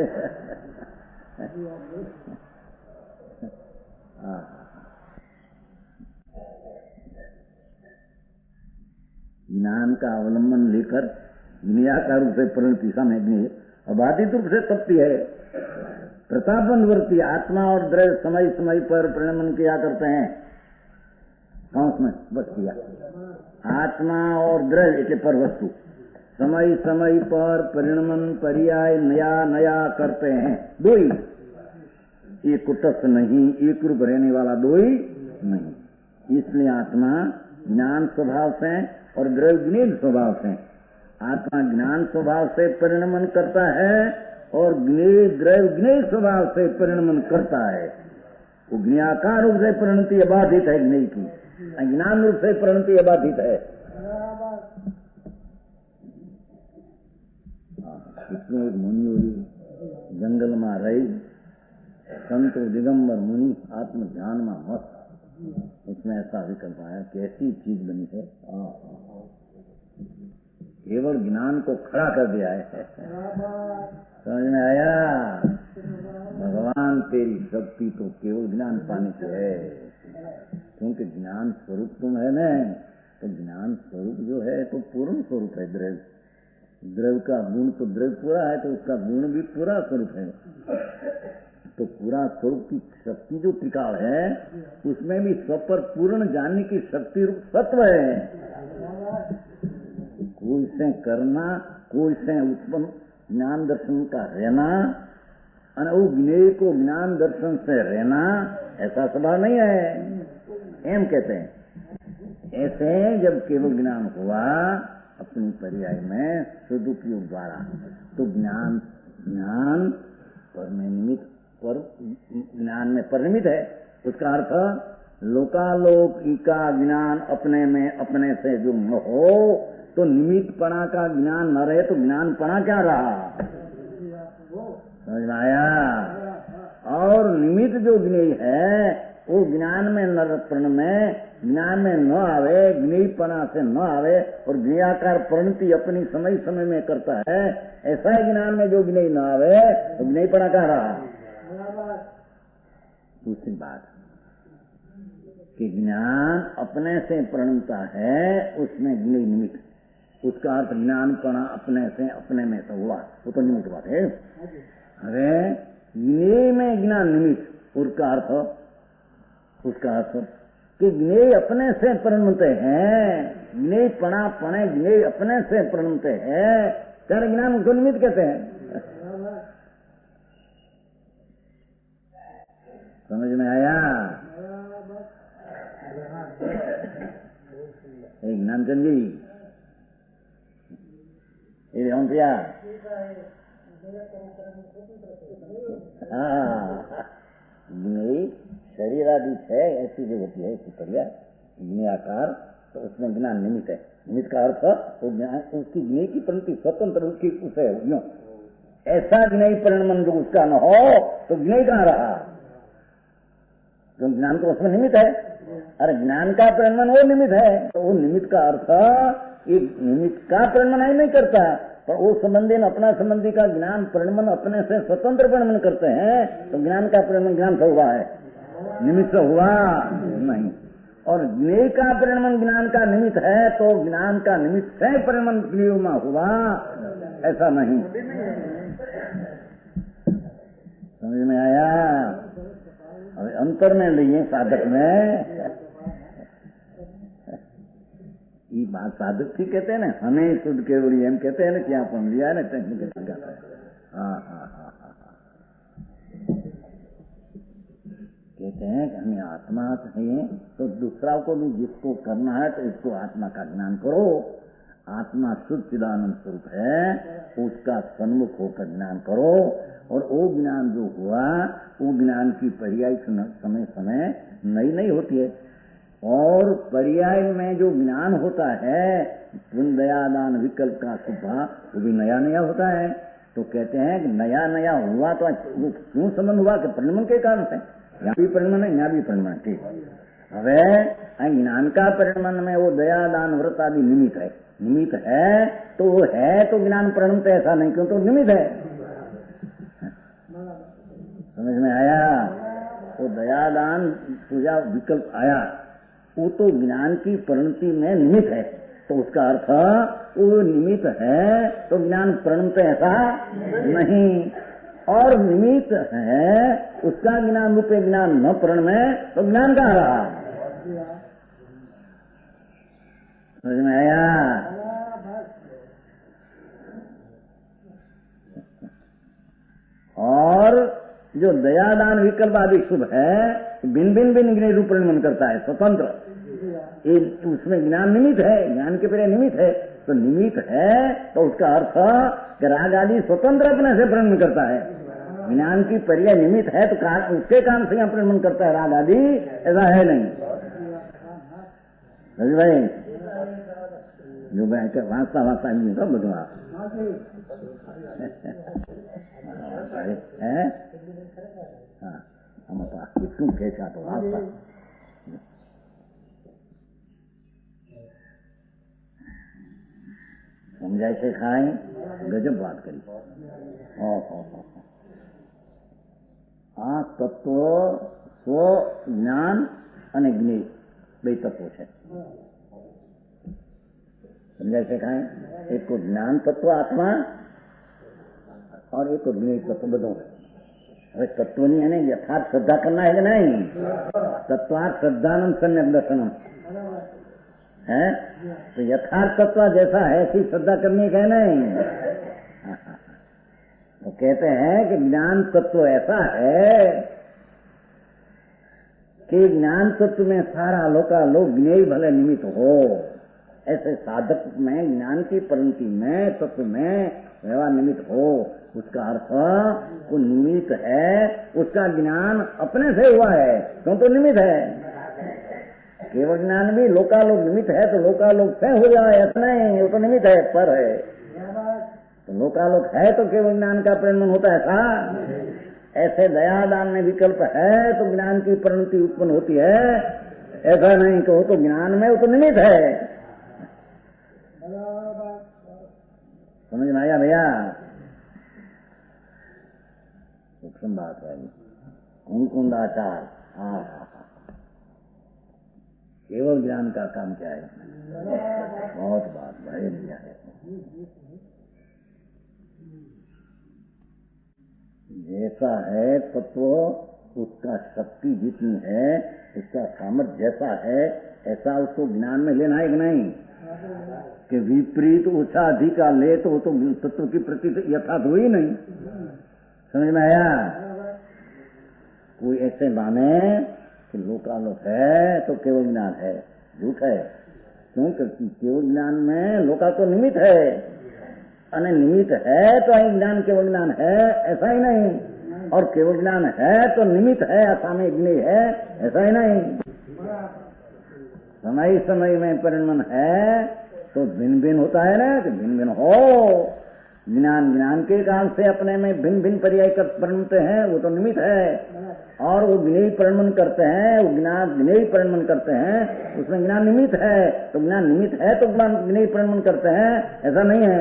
ज्ञान का अवलंबन लेकर ज्ञाकार रूप से परिणति सामने अबाधित रूप से तपती है। प्रतापवंतवर्ती आत्मा और द्रव्य समय समय पर परिणमन किया करते हैं। कांस में बस किया आत्मा और द्रव्य के पर वस्तु समय समय पर परिणमन पर्याय नया नया करते हैं। दो ही, एक कुटस्थ नहीं, एक रूप रहने वाला दो ही नहीं। इसलिए आत्मा ज्ञान स्वभाव से और द्रव्य ज्ञेय स्वभाव से, आत्मा ज्ञान स्वभाव से परिणमन करता है और ज्ञेय द्रव्य ज्ञेय स्वभाव से परिणमन करता है। वो ज्ञाकार रूप से परिणति अबाधित है ज्ञेय की, ज्ञान रूप से परिणति अबाधित है। इसमें एक मुनि हुई जंगल में रही, संत दिगंबर मुनि आत्म ध्यान में मस्त। इसमें ऐसा विकल्प आया, कैसी चीज बनी है, केवल ज्ञान को खड़ा कर दिया है। समझ में आया? भगवान तेरी शक्ति तो केवल ज्ञान पाने की है, क्योंकि ज्ञान स्वरूप तुम है न, तो ज्ञान स्वरूप जो है तो पूर्ण स्वरूप है। द्रव्य का गुण तो द्रव्य पूरा है तो उसका गुण भी पूरा स्वरूप है। तो पूरा स्वरूप की शक्ति जो त्रिकाल है उसमें भी स्व पर पूर्ण जानने की शक्ति रूप सत्व है। कोई से करना, कोई से उत्पन्न ज्ञान दर्शन का रहना, और वो ज्ञेय को ज्ञान दर्शन से रहना, ऐसा स्वभाव नहीं है। एम कहते हैं ऐसे जब केवल ज्ञान हुआ अपनी पर्याय में सदुपयोग द्वारा, तो ज्ञान पर में निमित्त पर ज्ञान में परिमित है। उसका अर्थ लोकालोक का ज्ञान अपने में अपने से जो न हो तो निमित्तपणा का ज्ञान न रहे तो ज्ञानपणा क्या रहा? समझ में आया? और निमित्त जो ज्ञेय है वो ज्ञान में न में ज्ञान में न आवे, ज्ञेयपणा से न आवे और ज्ञेयाकार परिणति अपनी समय समय में करता है। ऐसा ही ज्ञान में जो ज्ञेय न आवे तो ज्ञेयपणा का रहा। दूसरी बात कि ज्ञान अपने से प्रणता है, उसमें ज्ञेय निमित्त, उसका अर्थ ज्ञानपणा अपने से अपने में से हुआ, वो तो निमित्त बात है। अरे ज्ञेय में ज्ञान निमित्त, उसका अर्थ कि ज्ञेय अपने से परिणमते हैं, ज्ञेय पणा पणे ज्ञेय अपने से परिणमते हैं, कारण ज्ञान उसको निमित्त कहते हैं। समझ में आया? एक ज्ञानचंद जी ये हम किया ज्ञेय शरीर आदि है, ऐसी जो होती है प्रक्रिया ज्ञेयाकार, तो उसमें ज्ञान निमित्त है। निमित्त का अर्थ वो ज्ञान उसकी ज्ञेय की परिणति स्वतंत्र उसकी उसे हो। ऐसा ज्ञेय परिणमन जो उसका न हो तो ज्ञेय कहाँ रहा? जो ज्ञान तो उसमें निमित्त है, अरे ज्ञान का परिणमन वो निमित्त है, तो वो निमित्त का अर्थ ये निमित्त का परिणमन ही नहीं करता, पर वो संबंधी अपना संबंधी का ज्ञान परिणमन अपने से स्वतंत्र परिणमन करते हैं, तो ज्ञान का परिणमन ज्ञान से हुआ है, निमित्त से हुआ नहीं। और ज्ञेय का परिणमन ज्ञान का निमित्त है, तो ज्ञान का निमित्त से परिणमन ज्ञेय में हुआ, ऐसा नहीं। समझ में आया? अब अंतर में लिए साधक में ये बात साधक ठीक कहते हैं ना, हमें शुद्ध केवली हम कहते हैं ना कि आप हम लिया है ना टेक्निकल। हाँ कहते हैं कि हमें आत्मा चाहिए, तो दूसरा को भी जिसको करना है तो इसको आत्मा का ज्ञान करो। आत्मा शुद्ध चिदानंद स्वरूप है, उसका सन्मुख होकर ज्ञान करो, और वो ज्ञान जो हुआ वो ज्ञान की पर्याय समय समय नई नई होती है, और पर्याय में जो ज्ञान होता है पुण्यदान विकल्प का सुभा वो भी नया नया होता है। तो कहते हैं कि नया नया हुआ तो वो क्यों संबंध हुआ कि परिणमन के कारण से, यहाँ भी परिणमन है यहाँ भी परिणमन। ठीक है, ज्ञान का परिणमन में वो दया दान व्रत आदि निमित्त है, निमित्त है तो वो है, तो ज्ञान परिणम तो ऐसा नहीं, क्यों तो निमित्त है। समझ में आया? वो दया दान पूजा विकल्प आया, वो तो ज्ञान की परिणति में निमित्त है, तो उसका अर्थ वो निमित्त है तो ज्ञान परिणमते ऐसा नहीं, और निमित्त है उसका ज्ञान रूपे ज्ञान न परिणमे तो ज्ञान कहाँ रहा। समझ में आया? और जो दयादान विकल्प आदि शुभ है भिन्न भिन्न भिन्न ज्ञान रूप परिणमन करता है स्वतंत्र, उसमें ज्ञान निमित्त है, ज्ञान के पहले निमित्त है, तो निमित्त है तो उसका अर्थ कि राग आदि स्वतंत्र अपने से परिणमन करता है। ज्ञान की पर्याय निमित्त है तो उसके काम से यहाँ परिणमन करता है, राग आदि ऐसा है नहीं। भाई जो वास्ता वास्ता नहीं होता बदवा है, हाँ हम क्यों कैसा तो वास्ता समझाए से खाए गजब बात करी। आ तत्व स्व ज्ञान અને જ્ઞેય બે તત્વો છે, समझाए से खाए। एक को ज्ञान तत्व आत्मा और एक को ज्ञेय तत्व બધું। હવે તત્વની એને યથાર્થ શ્રદ્ધા करना है कि नहीं? तत्वार्थ श्रद्धानंद सम्यक दर्शनम है, तो यथार्थ तत्व जैसा है ऐसी श्रद्धा करनी है नहीं। तो कहते हैं कि ज्ञान तत्व ऐसा है कि ज्ञान तत्व में सारा लोकालोक ज्ञेय भले निमित्त हो, ऐसे साधक में ज्ञान की परिणति में तत्व में व्यवहार निमित्त हो, उसका अर्थ वो निमित्त है, उसका ज्ञान अपने से हुआ है, क्यों तो निमित्त है। केवल ज्ञान भी लोकालोक निमित्त है तो लोकालोक से हो जाए ऐसा नहीं, वो तो निमित्त है, पर है। तो लोकालोक है तो केवल ज्ञान का परिणमन होता है ऐसा। ऐसे दयादान में विकल्प है तो ज्ञान की परिणति उत्पन्न होती है, ऐसा नहीं कि वो तो ज्ञान में वो तो निमित्त है। समझ में आया भैया? सूक्ष्म बात है। कुंकुंदाचार केवल ज्ञान का काम क्या है? बहुत बात बड़े दिया है। जैसा है तत्व उसका शक्ति जितनी है, उसका सामर्थ्य जैसा है, ऐसा उसको ज्ञान में लेना है कि नहीं? कि विपरीत ऊंचा अधिका ले तो वो तो तत्व की प्रति यथार्थ हुई नहीं। समझ में आया? कोई ऐसे माने कि लोकालोक है तो केवल ज्ञान है, झूठ है। क्योंकि केवल ज्ञान में लोका तो निमित्त है, अने निमित्त है तो ज्ञान केवल ज्ञान है ऐसा ही नहीं, और केवल ज्ञान है तो निमित्त है असामे ज्ञेय है ऐसा ही नहीं। समय समय में परिणमन है तो भिन्न भिन्न होता है ना, कि भिन्न भिन्न हो। ज्ञान ज्ञान के कारण से अपने में भिन्न भिन्न पर्याय कर परिणमते हैं, वो तो निमित्त है। और वो ज्ञेय परिणमन करते हैं, वो ज्ञेय परिणमन करते हैं, उसमें ज्ञान निमित्त है, तो ज्ञान निमित्त है तो ज्ञेय परिणमन करते हैं, ऐसा नहीं है।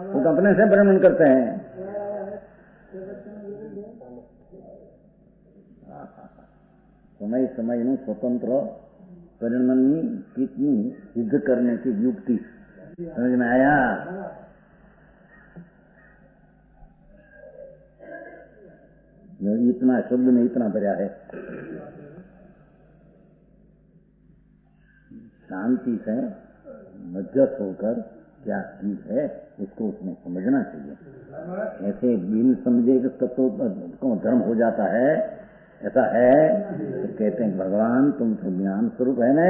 वो अपने से परिणमन करते हैं। समय समय નું स्वतंत्र परिणमन कितनी सिद्ध करने की युक्ति समझ में आया। इतना शब्द में इतना भरा है। शांति से मध्यस्थ होकर क्या चीज है उसको उसमें समझना चाहिए। ऐसे बिन समझे तत्व को धर्म हो जाता है, ऐसा है तो कहते हैं भगवान तुम तो ज्ञान स्वरूप है ना,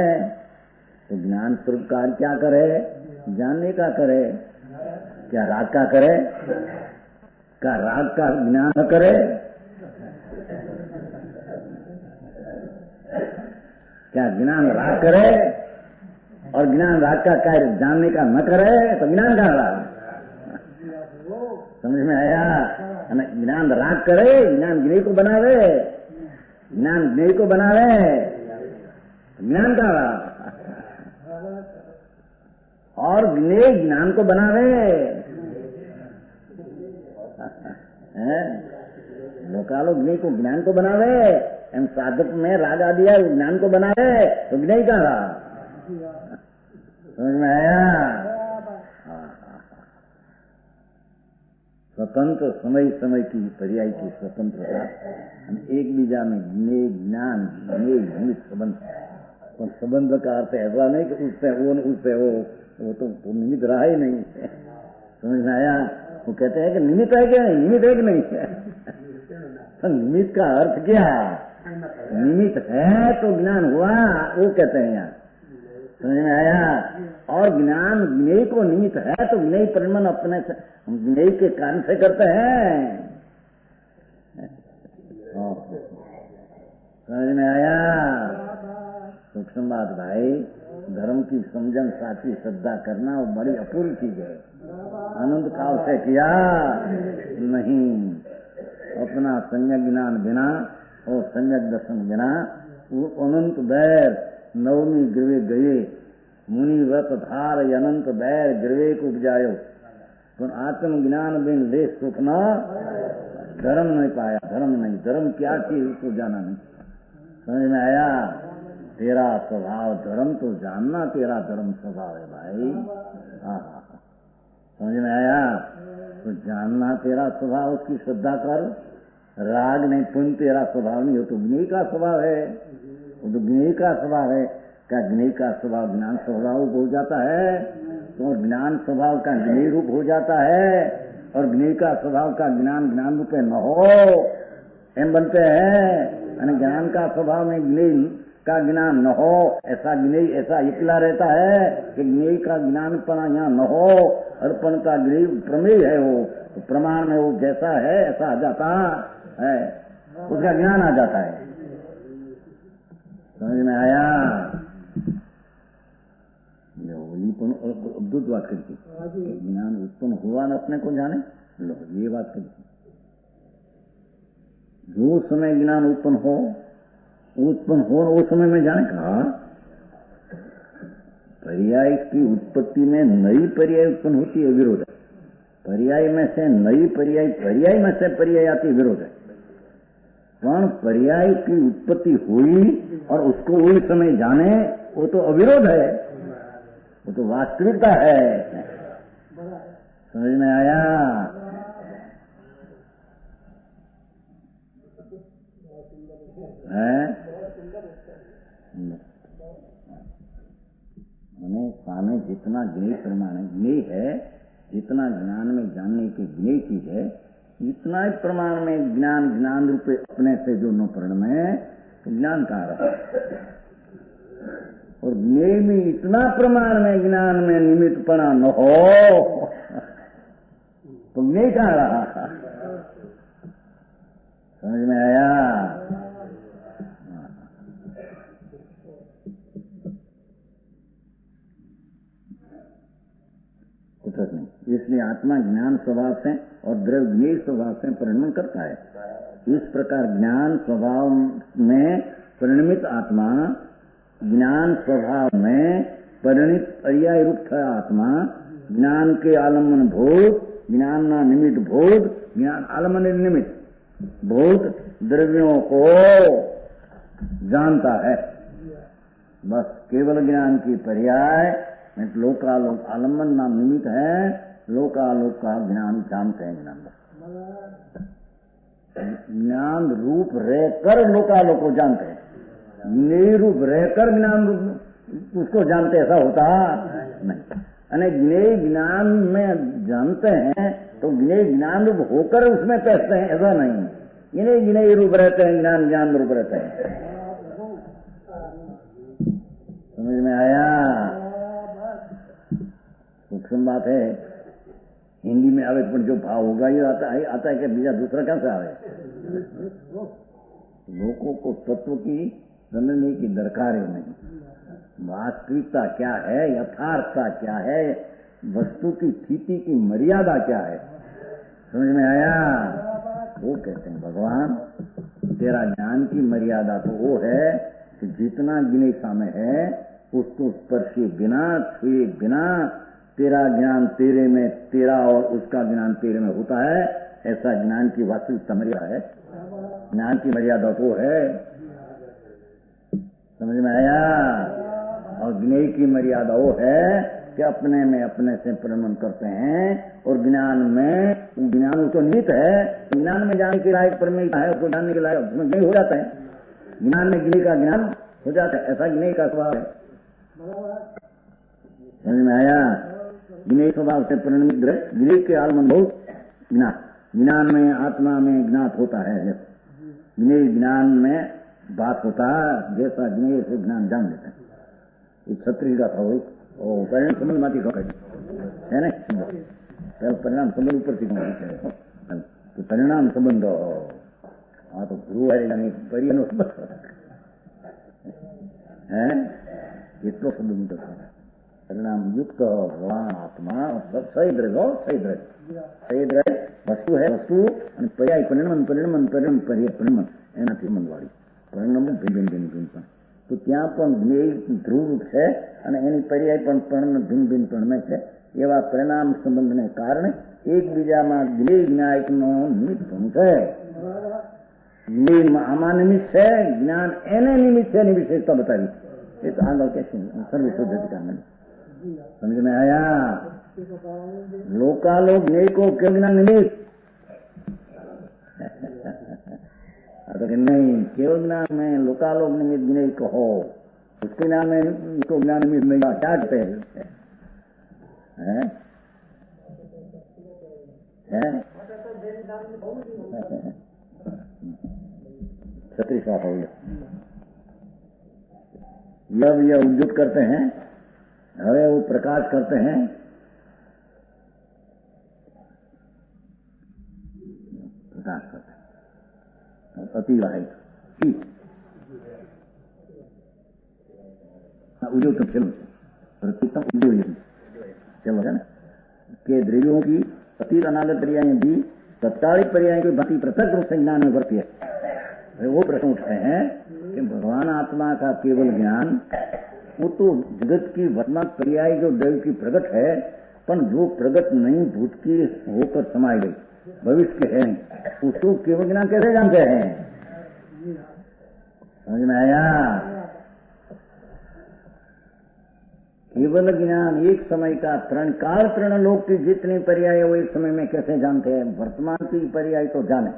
तो ज्ञान स्वरूप कार्य क्या करे, जानने का करे, क्या राग का करे, क्या राग का ज्ञान न करे, क्या ज्ञान राग करे और ज्ञान राग का कार्य जानने का न करे तो ज्ञान का राग। समझ में आया? ज्ञान राग करे, ज्ञान ज्ञेय को बनावे, ज्ञान ज्ञेय को बनावे, ज्ञान का राग, और ज्ञेय ज्ञान को बनावे। लोकालो ज्ञेय को ज्ञान को बनावे, एम साधक में राग आ दिया ज्ञान को बनावे तो ज्ञेय का राग। समझ में आया? स्वतंत्र समय समय की पर्याय की स्वतंत्रता, एक बीजा में ज्ञेय ज्ञान ज्ञेय निमित्त संबंध। तो संबंध का अर्थ ऐसा नहीं कि उससे वो उससे वो तो निमित्त रहा ही नहीं। समझ में आया? वो कहते हैं कि निमित्त है क्या नहीं, निमित्त है कि नहीं है। तो निमित्त का अर्थ क्या? निमित्त है तो ज्ञान हुआ, वो कहते हैं यहाँ। समझ में आया? और ज्ञान ज्ञेय को निमित्त है तो ज्ञेय परिणमन अपने से ज्ञेय के कारण से करते हैं। समझ में आया? सूक्ष्म बात भाई, धर्म की समझन साची श्रद्धा करना वो बड़ी अपूर्व चीज है। अनंत काल से किया नहीं, अपना सम्यक ज्ञान बिना और सम्यक दर्शन बिना वो अनंत बैर नवमी गृह गए, मुनि व्रत धार अनंत बैर गृह को उपजायो, तो आत्म ज्ञान बिन ले सुख न धर्म नहीं पाया। धर्म नहीं, धर्म क्या चीज उसको जाना नहीं। समझ में आया? तेरा स्वभाव धर्म तो जानना, तेरा धर्म स्वभाव है भाई। समझ में आया? तो जानना तेरा स्वभाव, उसकी श्रद्धा कर। राग नहीं पुण्य तेरा स्वभाव नहीं हो तो ज्ञेय का स्वभाव है, वो तो ज्ञेय का स्वभाव है। क्या ज्ञेय का स्वभाव ज्ञान स्वभाव हो जाता है, तो ज्ञान स्वभाव का ज्ञेय रूप हो जाता है, और ज्ञेय का स्वभाव का ज्ञान ज्ञान रूप न हो एम बनते हैं। ज्ञान का स्वभाव में ज्ञेय का ज्ञान न हो, ऐसा ज्ञेय ऐसा इकला रहता है कि ज्ञेय का ज्ञानपना यहाँ न हो, अर्पण का ज्ञेय प्रमेय है, वो तो प्रमाण में वो जैसा है ऐसा आ जाता है, उसका ज्ञान आ जाता है। समझ में आया? अद्भुत बात करती, ज्ञान उत्पन्न हुआ न अपने को जाने, लो ये बात करती। जो समय ज्ञान उत्पन्न हो वो समय में जाने कहा। पर्याय की उत्पत्ति में नई पर्याय उत्पन्न होती है, विरोध है। पर्याय में से नई पर्याय में से पर्याय आती, विरोध है। कौन पर्याय की उत्पत्ति हुई और उसको उस समय जाने, वो तो अविरोध है, वो तो वास्तविकता है। समझ में आया? हमें सामने जितना ज्ञेय प्रमाण है, ज्ञेय है, जितना ज्ञान में जानने की ज्ञेय चीज है, इतना ही प्रमाण में ज्ञान रूपे अपने से जो न परिणम है तो ज्ञान कहाँ रहा। और ज्ञेय में इतना प्रमाण में ज्ञान में निमित्तपना न हो तो ज्ञेय कहाँ रहा। समझ में आया? कुछ नहीं। इसलिए आत्मा ज्ञान स्वभाव से और द्रव्य ज्ञेय स्वभाव से परिणमन करता है। इस प्रकार ज्ञान स्वभाव में परिणमित आत्मा, ज्ञान स्वभाव में परिणित पर्याय रूप आत्मा, ज्ञान के आलम्बन भूत, ज्ञान ना निमित्त भूत, ज्ञान आलम्बन निमित्त भूत द्रव्यों को जानता है। बस केवल ज्ञान की पर्याय लोकालोक आलम्बन नाम निमित्त है, लोकालोक का ज्ञान जानते हैं। ज्ञान रूप रहकर लोकालोक को जानते हैं, निरूप रहकर ज्ञान रूप उसको जानते, ऐसा होता नहीं। अने ज्ञेय ज्ञान में जानते हैं तो ज्ञेय ज्ञान रूप होकर उसमें कहते हैं, ऐसा नहीं। ज्ञेय ज्ञेय रूप रहते हैं, ज्ञान ज्ञान रूप रहते हैं। समझ में आया? सूक्ष्म बात है। हिंदी में आवे तो जो भाव होगा ये आता है कि बीजा दूसरा कहां से आवे? लोगों को तत्व की समझने की दरकार ही नहीं। वास्तविकता क्या है, यथार्थता क्या है, वस्तु की स्थिति की मर्यादा क्या है, समझ में आया? वो कहते हैं भगवान तेरा ज्ञान की मर्यादा तो वो है कि जितना गिनेसा में है उसको स्पर्शे बिना, छुए बिना तेरा ज्ञान तेरे में, तेरा और उसका ज्ञान तेरे में होता है, ऐसा ज्ञान की वास्तविकता मर्यादा है। ज्ञान की मर्यादा तो है, समझ में आया? और ज्ञेय की मर्यादा वो है कि अपने में अपने से परिणमन करते हैं और ज्ञान में, ज्ञान उसको निहित है, ज्ञान में जाने के लायक परमेश्वर है, उसको जानने के लायक उसमें ज्ञेय हो जाता है। ज्ञान में ज्ञेय का ज्ञान हो जाता है, ऐसा ज्ञेय का स्वभाव है। समझ में आया? ज्ञेय स्वभाव से परिणमित ज्ञेय के आलमन बहुत ज्ञान, ज्ञान में आत्मा में ज्ञात होता है। ज्ञेय ज्ञान में बात होता है, जैसा ज्ञेय से ज्ञान जान लेते हैं। क्षत्रिय का था वो परिणाम संबंध माती है ना, परिणाम संबंध ऊपर થી तो परिणाम संबंध हाँ तो गुरु है यानी परिणो है એટલો સંબંધ परिणाम युक्त भगवान आत्मा मतलब सही द्रव्य वस्तु है, वस्तु અને पर्याय પરિણમન પરિણમન પરિણમ पर्याય પરિણમન એનાથી સંબંધવાળી પરિણમ ભિન્ન ભિન્ન ભિન્ન તો ત્યાં પણ જ્ઞેય ધ્રુવ છે અને એની પર્યાય પણ ભિન્ન ભિન્ન પરિણમે છે। એવા પરિણામ સંબંધને કારણે એકબીજામાં જ્ઞેય જ્ઞાયકનો નિમિત્ત છે। જ્ઞેય આમાં નિમિત્ત છે, જ્ઞાન એને નિમિત્ત છે એની વિશેષતા બતાવી। એ તો આગળ કે સર્વશુદ્ધ अधिकार समझ में आया? लोकालोक ज्ञेय को क्यों ज्ञान निमित्त? तो नहीं, केवल ज्ञान में लोकालोक निमित्त ज्ञेय कहो, उसके ज्ञान में उसको ज्ञान निमित्त नहीं, क्या कहते हैं? क्षत्रिय का हो गया। जब यह उद्युत करते हैं, हवे वो प्रकाश करते हैं, प्रकाश करते हैं अतिवाहित उद्योग तो चलो प्रतितम उद्योग चलो है ना के द्रव्यों की अतीत अनागत पर्याय भी तत्कालिक पर्याय की भांति पृथक रूप से ज्ञान में वर्ती है। वो प्रश्न उठते हैं कि भगवान आत्मा का केवल ज्ञान वो तो जगत की वर्तमान पर्याय जो द्रव्य की प्रगट है, पर जो प्रगट नहीं भूत की होकर समाई गई, भविष्य के है, उसको केवल ज्ञान कैसे जानते हैं? समझ में आया? केवल ज्ञान एक समय का तृण काल तृण लोक की जितनी पर्याय वो एक समय में कैसे जानते हैं? वर्तमान की पर्याय तो जाने,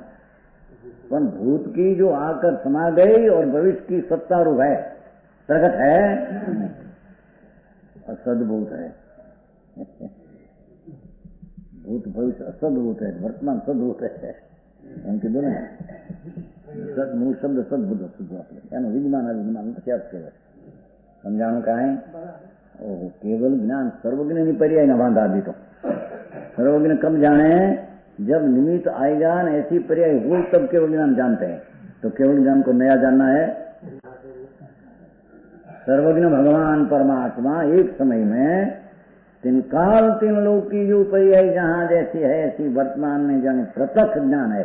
पर भूत की जो आकर समा गई और भविष्य की सत्ता रूप है, प्रगट है, असद्भूत है। भूत भविष्य असद्भूत है, वर्तमान सद्भूत है। उनके दोनों मूल शब्द सद्भुत असद्भुत विद्यमान अविद्यमान क्या समझाणु का है? केवल ज्ञान सर्वज्ञ नहीं पर्याय न बांधा भी तो सर्वज्ञ कब जाने? जब निमित्त आएगा न ऐसी पर्याय हो तब केवल ज्ञान जानते हैं। तो केवल ज्ञान को नया जानना है। सर्वज्ञ भगवान परमात्मा एक समय में तीन काल तीन लोक की जो पर्याय जहां जैसी है ऐसी वर्तमान में जाने प्रत्यक्ष ज्ञान है,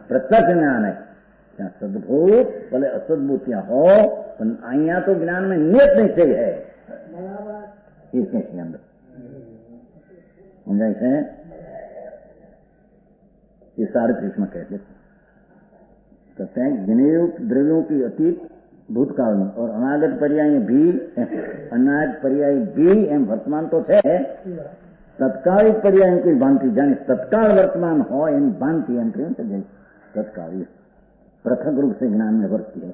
प्रत्यक्ष ज्ञान है। ત્યાં સદભૂત ભલે અસદભૂત ત્યાં હો પણ અહીંયા તો જ્ઞાન में नियत निश्चय है इसके अंदर समझाई है। ये 38 में कहते हैं गिनेव द्रव्यों की अतीत भूतकाल में और अनागत पर्याय भी, अनागत पर्याय भी एम वर्तमान तो है, तत्कालिक पर्याय की भांति जाने तत्काल वर्तमान हो एम भांति एम तत्काल पृथक रूप से ज्ञान में वर्ती है।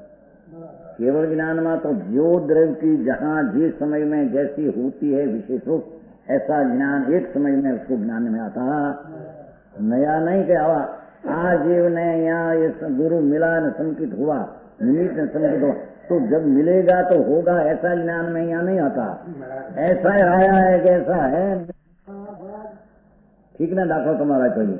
केवल ज्ञान में तो जो द्रव्य की जहां जिस समय में जैसी होती है विशेष रूप ऐसा ज्ञान एक समय में उसको ज्ञान में आता, नया नहीं क्या हुआ आज जीव ने यहाँ ये गुरु मिला न संकित हुआ निमित्त संकित हुआ तो जब मिलेगा तो होगा ऐसा ज्ञान में यहाँ नहीं आता। ऐसा आया है कैसा है ठीक ना दाखो तुम्हारा कोई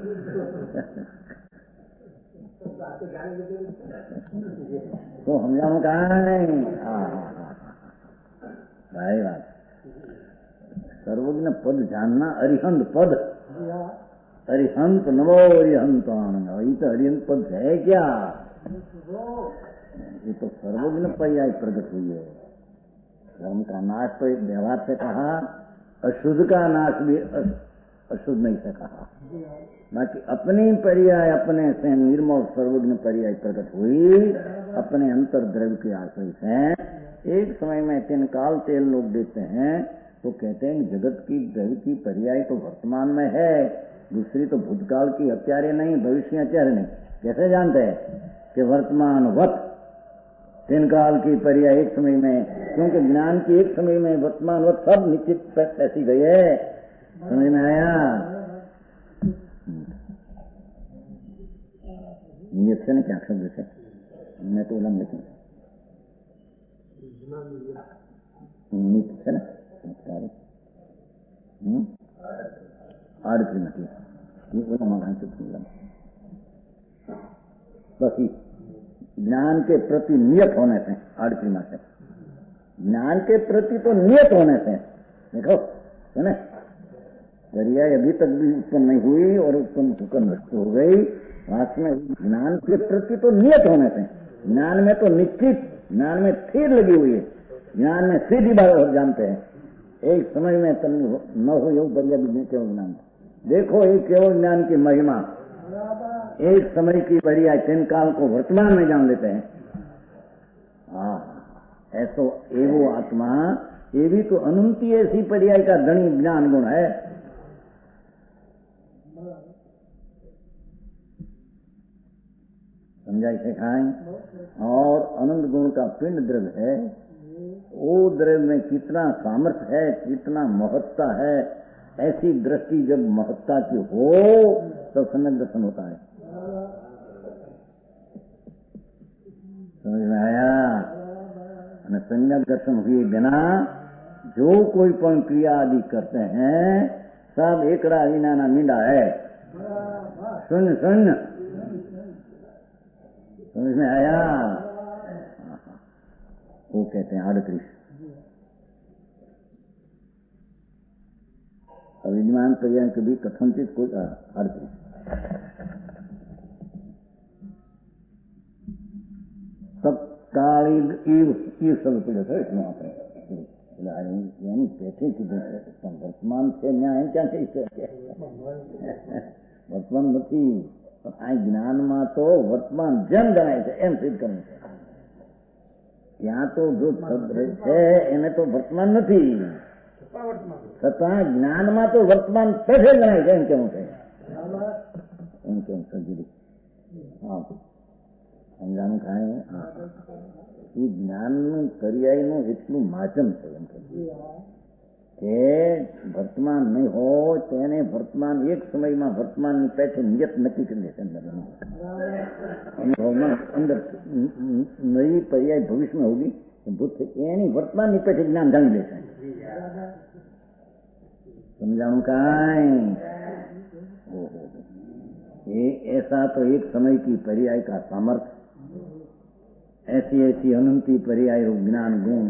तो हम जानो कहा नहीं भाई बात सर्वज्ञ पद जानना अरिहंत पद अरिहंत नमो अरिहंत ये तो अरिहंत पद है क्या? ये तो सर्वज्ञ पर्याय प्रकट हुई है। धर्म का नाश तो एक व्यवहार से कहा, अशुद्ध का नाश भी अशुद्ध नहीं से कहा। बाकी अपनी पर्याय अपने से निर्मल सर्वज्ञ पर्याय प्रकट हुई अपने अंतर द्रव्य के आश्रय से। एक समय में तीन काल तेल लोग देते हैं तो कहते हैं जगत की द्रव्य की पर्याय तो वर्तमान में है, दूसरी तो भूतकाल की अत्यारे नहीं, भविष्य अत्यारे नहीं। कैसे जानते हैं कि वर्तमान वत तीन काल की पर्याय एक समय में, क्योंकि ज्ञान की एक समय में वर्तमान वत सब निश्चित ऐसी गई है। समझ में आया? नियत से न क्या शब्द से मैं तो उलम लिखूं नियत से न आड़ती नहीं ये उलम बस ज्ञान के प्रति नियत होने से आड़ती में से ज्ञान के प्रति तो नियत होने से देखो है ना पर्याय अभी तक भी उत्पन्न नहीं हुई और उत्पन्न होकर नष्ट हो गई। वास्तव में ज्ञान के प्रति तो नियत होने से, ज्ञान में तो निश्चित, ज्ञान में स्थिर लगी हुई है, ज्ञान में सीधी बात जानते हैं। एक समय में तन न हो यो पर्याय भी केवल ज्ञान देखो, एक केवल ज्ञान की महिमा एक समय की पर्याय तीन काल को वर्तमान में जान लेते हैं। ऐसो एवो आत्मा ये भी तो अनंती ऐसी पर्याय का धनी ज्ञान गुण है। समझाई सिखाएं। और अनंत गुण का पिंड द्रव्य है, वो द्रव्य में कितना सामर्थ्य है, कितना महत्ता है। ऐसी दृष्टि जब महत्ता की हो तो सम्यक दर्शन होता है। समझ में आया? सम्यक दर्शन हुए बिना जो कोई पण क्रिया आदि करते हैं सब एकड़ा विना ना मींडा है। सुन समझ में आया? वो कहते हैं 38 अविद्यमान पर्याय के भी कथनचित कोई 38 तत्कालिक ईव शब्द पड़े थे इसमें आपने यानी बैठे की वर्तमान से न्याय क्या वर्तमान नहीं आ ज्ञान में तो वर्तमान जन गणाय છે એમ સિદ્ધ કરવું છે। ત્યાં તો જો શબ્દ છે એને તો વર્તમાન નથી છતાં જ્ઞાનમાં તો વર્તમાન પેઠે ગણાય છે એમ કેવું છે એમ કેવું સમજી હા સમજાનું કાંઈ એ જ્ઞાનનું પર્યાયનું એટલું માધ્યમ છે એમ કે વર્તમાન નહીં હોય તેને વર્તમાન એક સમયમાં વર્તમાનની પેઠે નિયત નક્કી કરી દેશે અનુભવમાં અંદર નવી पर्याय भविष्य में होगी भूत यानी वर्तमान ની પેઠે જ્ઞાન જાણી લેશે। समझाऊं काई ये ऐसा तो एक समय की पर्याय का सामर्थ्य, ऐसी ऐसी अनंती पर्याय ज्ञान गुण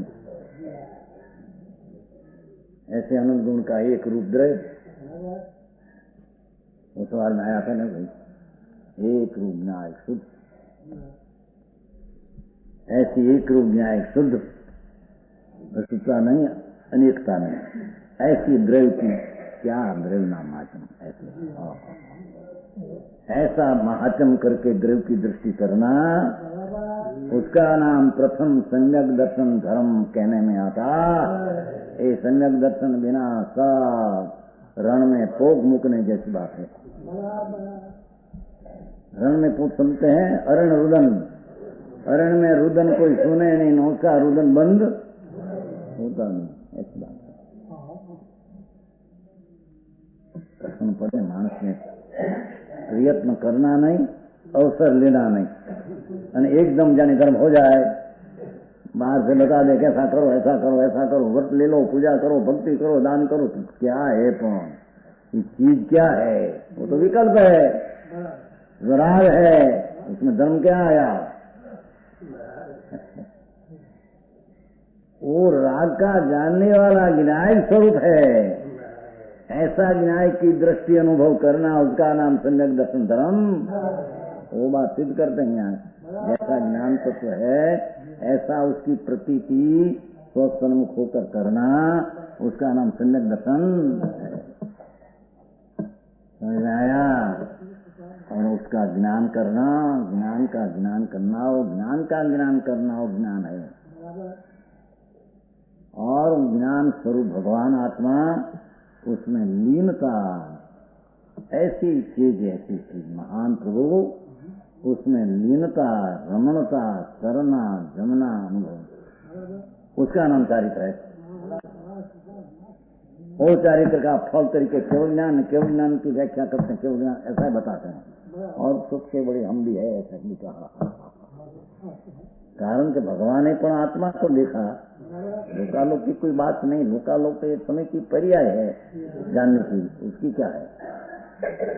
ऐसे अनंत गुण का एक रूप द्रव्य, वो सवाल में आया था ना भाई, एक रूप न्याय शुद्ध, ऐसी एक रूप न्याय शुद्ध, वस्तुता नहीं, अनेकता नहीं, ऐसी द्रव्य की क्या द्रव्य नाम महात्म, ऐसा महात्म करके द्रव्य की दृष्टि करना, उसका नाम प्रथम सम्यक दर्शन धर्म कहने में आता। ये सम्यक दर्शन बिना सब रण में पोक मुकने जैसी बात है। रण में पोक सुनते हैं, अरण रुदन, अरण में रुदन कोई सुने नहीं, नौका रुदन बंद होता नहीं, ऐसी बात है। सुन पड़े मानस में प्रयत्न करना नहीं, अवसर लेना नहीं, और एकदम जाने कर्म हो जाए, बाहर से बता दे कैसा करो ऐसा करो ऐसा करो, व्रत ले लो, पूजा करो, भक्ति करो, दान करो, तो क्या है? तो ये चीज क्या है? वो तो विकल्प है, राग है, उसमें धर्म क्या आया? वो राग का जानने वाला ज्ञान स्वरूप है। ऐसा न्याय की दृष्टि अनुभव करना, उसका नाम सम्यक दर्शन धर्म। वो बात सिद्ध करते हैं यहाँ, जैसा ज्ञान तत्व है ऐसा उसकी प्रतीति स्वसन्मुख होकर करना, उसका नाम सम्यक दर्शन है। समझ में आया? और उसका ज्ञान करना, ज्ञान का ज्ञान करना, वो ज्ञान का ज्ञान करना, वो ज्ञान है। और ज्ञान स्वरूप भगवान आत्मा, उसमें लीनता, ऐसी चीज महान प्रभु, उसमें लीनता, रमणता, करना, जमना अनुभव, उसका नाम चारित्र है। वो चारित्र का फल तरीके केवल ज्ञान की व्याख्या करते हैं, केवल ज्ञान ऐसा बताते हैं। और सबसे बड़ी हम भी है, ऐसा भी कहा। कारण कि भगवान ने पण आत्मा को देखा, लोकालोक की कोई बात नहीं, लोकालोक एक समय की पर्याय है जानने की, उसकी क्या है?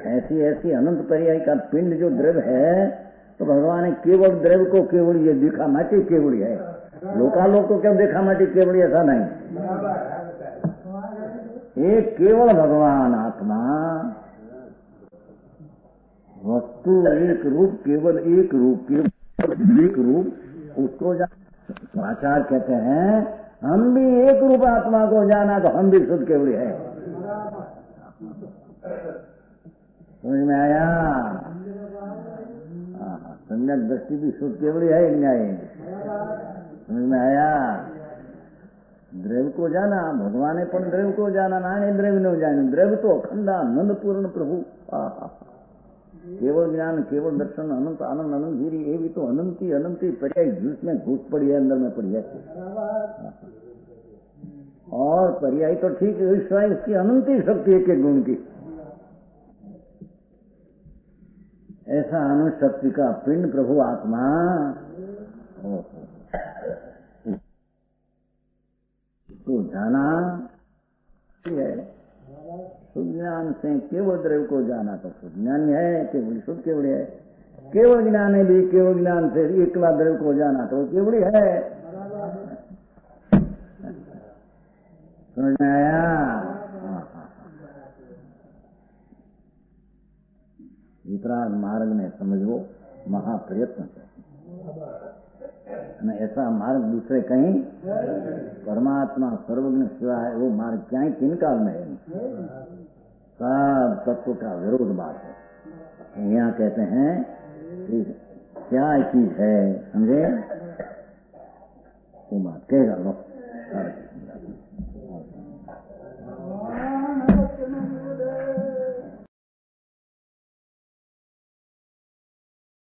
ऐसी ऐसी अनंत पर्याय का पिंड जो द्रव्य है, तो भगवान ने केवल द्रव्य को केवल ये देखा माटी केवड़ी है, लोकालोक को क्यों देखा माटी केवड़ी? ऐसा नहीं, एक केवल भगवान आत्मा, वस्तु एक रूप, केवल एक रूप, केवल एक रूप, उसको आचार्य कहते हैं हम भी एक रूप आत्मा को जाना तो हम भी शुद्ध केवड़ी है। समझ में आया? सम्यक दृष्टि भी शुद्ध केवड़ी है न्याय। समझ में आया? द्रव्य को जाना, भगवान ने पण द्रव्य को जाना, नाने द्रव्य न जाने, द्रव्य तो अखंडा आनंद पूर्ण प्रभु, केवल ज्ञान, केवल दर्शन, अनंत आनंद, अनंत धीरी, ये भी तो अनंती पर्याय जिसमें घुस पड़ी है, अंदर में पड़ी है। और पर्याय तो ठीक है, इसकी अनंती शक्ति एक एक गुण की, ऐसा अनंत शक्ति का पिंड प्रभु आत्मा, तो जाना है। शुद्ध ज्ञान से केवल द्रव्य को जाना तो शुद्ध ज्ञान है, केवल शुद्ध केवड़ी है। केवल ज्ञान है भी, केवल ज्ञान से एकला द्रव्य को जाना तो केवड़ी है। समझ में आया? वितराग मार्ग में समझो महाप्रयत्न से, ऐसा मार्ग दूसरे कहीं, परमात्मा सर्वज्ञ सिवाय वो मार्ग क्या ही किन काल में है? सब तत्व का विरोध बात है। यहाँ कहते हैं कि क्या चीज है, समझे? वो बात कहेगा लोग।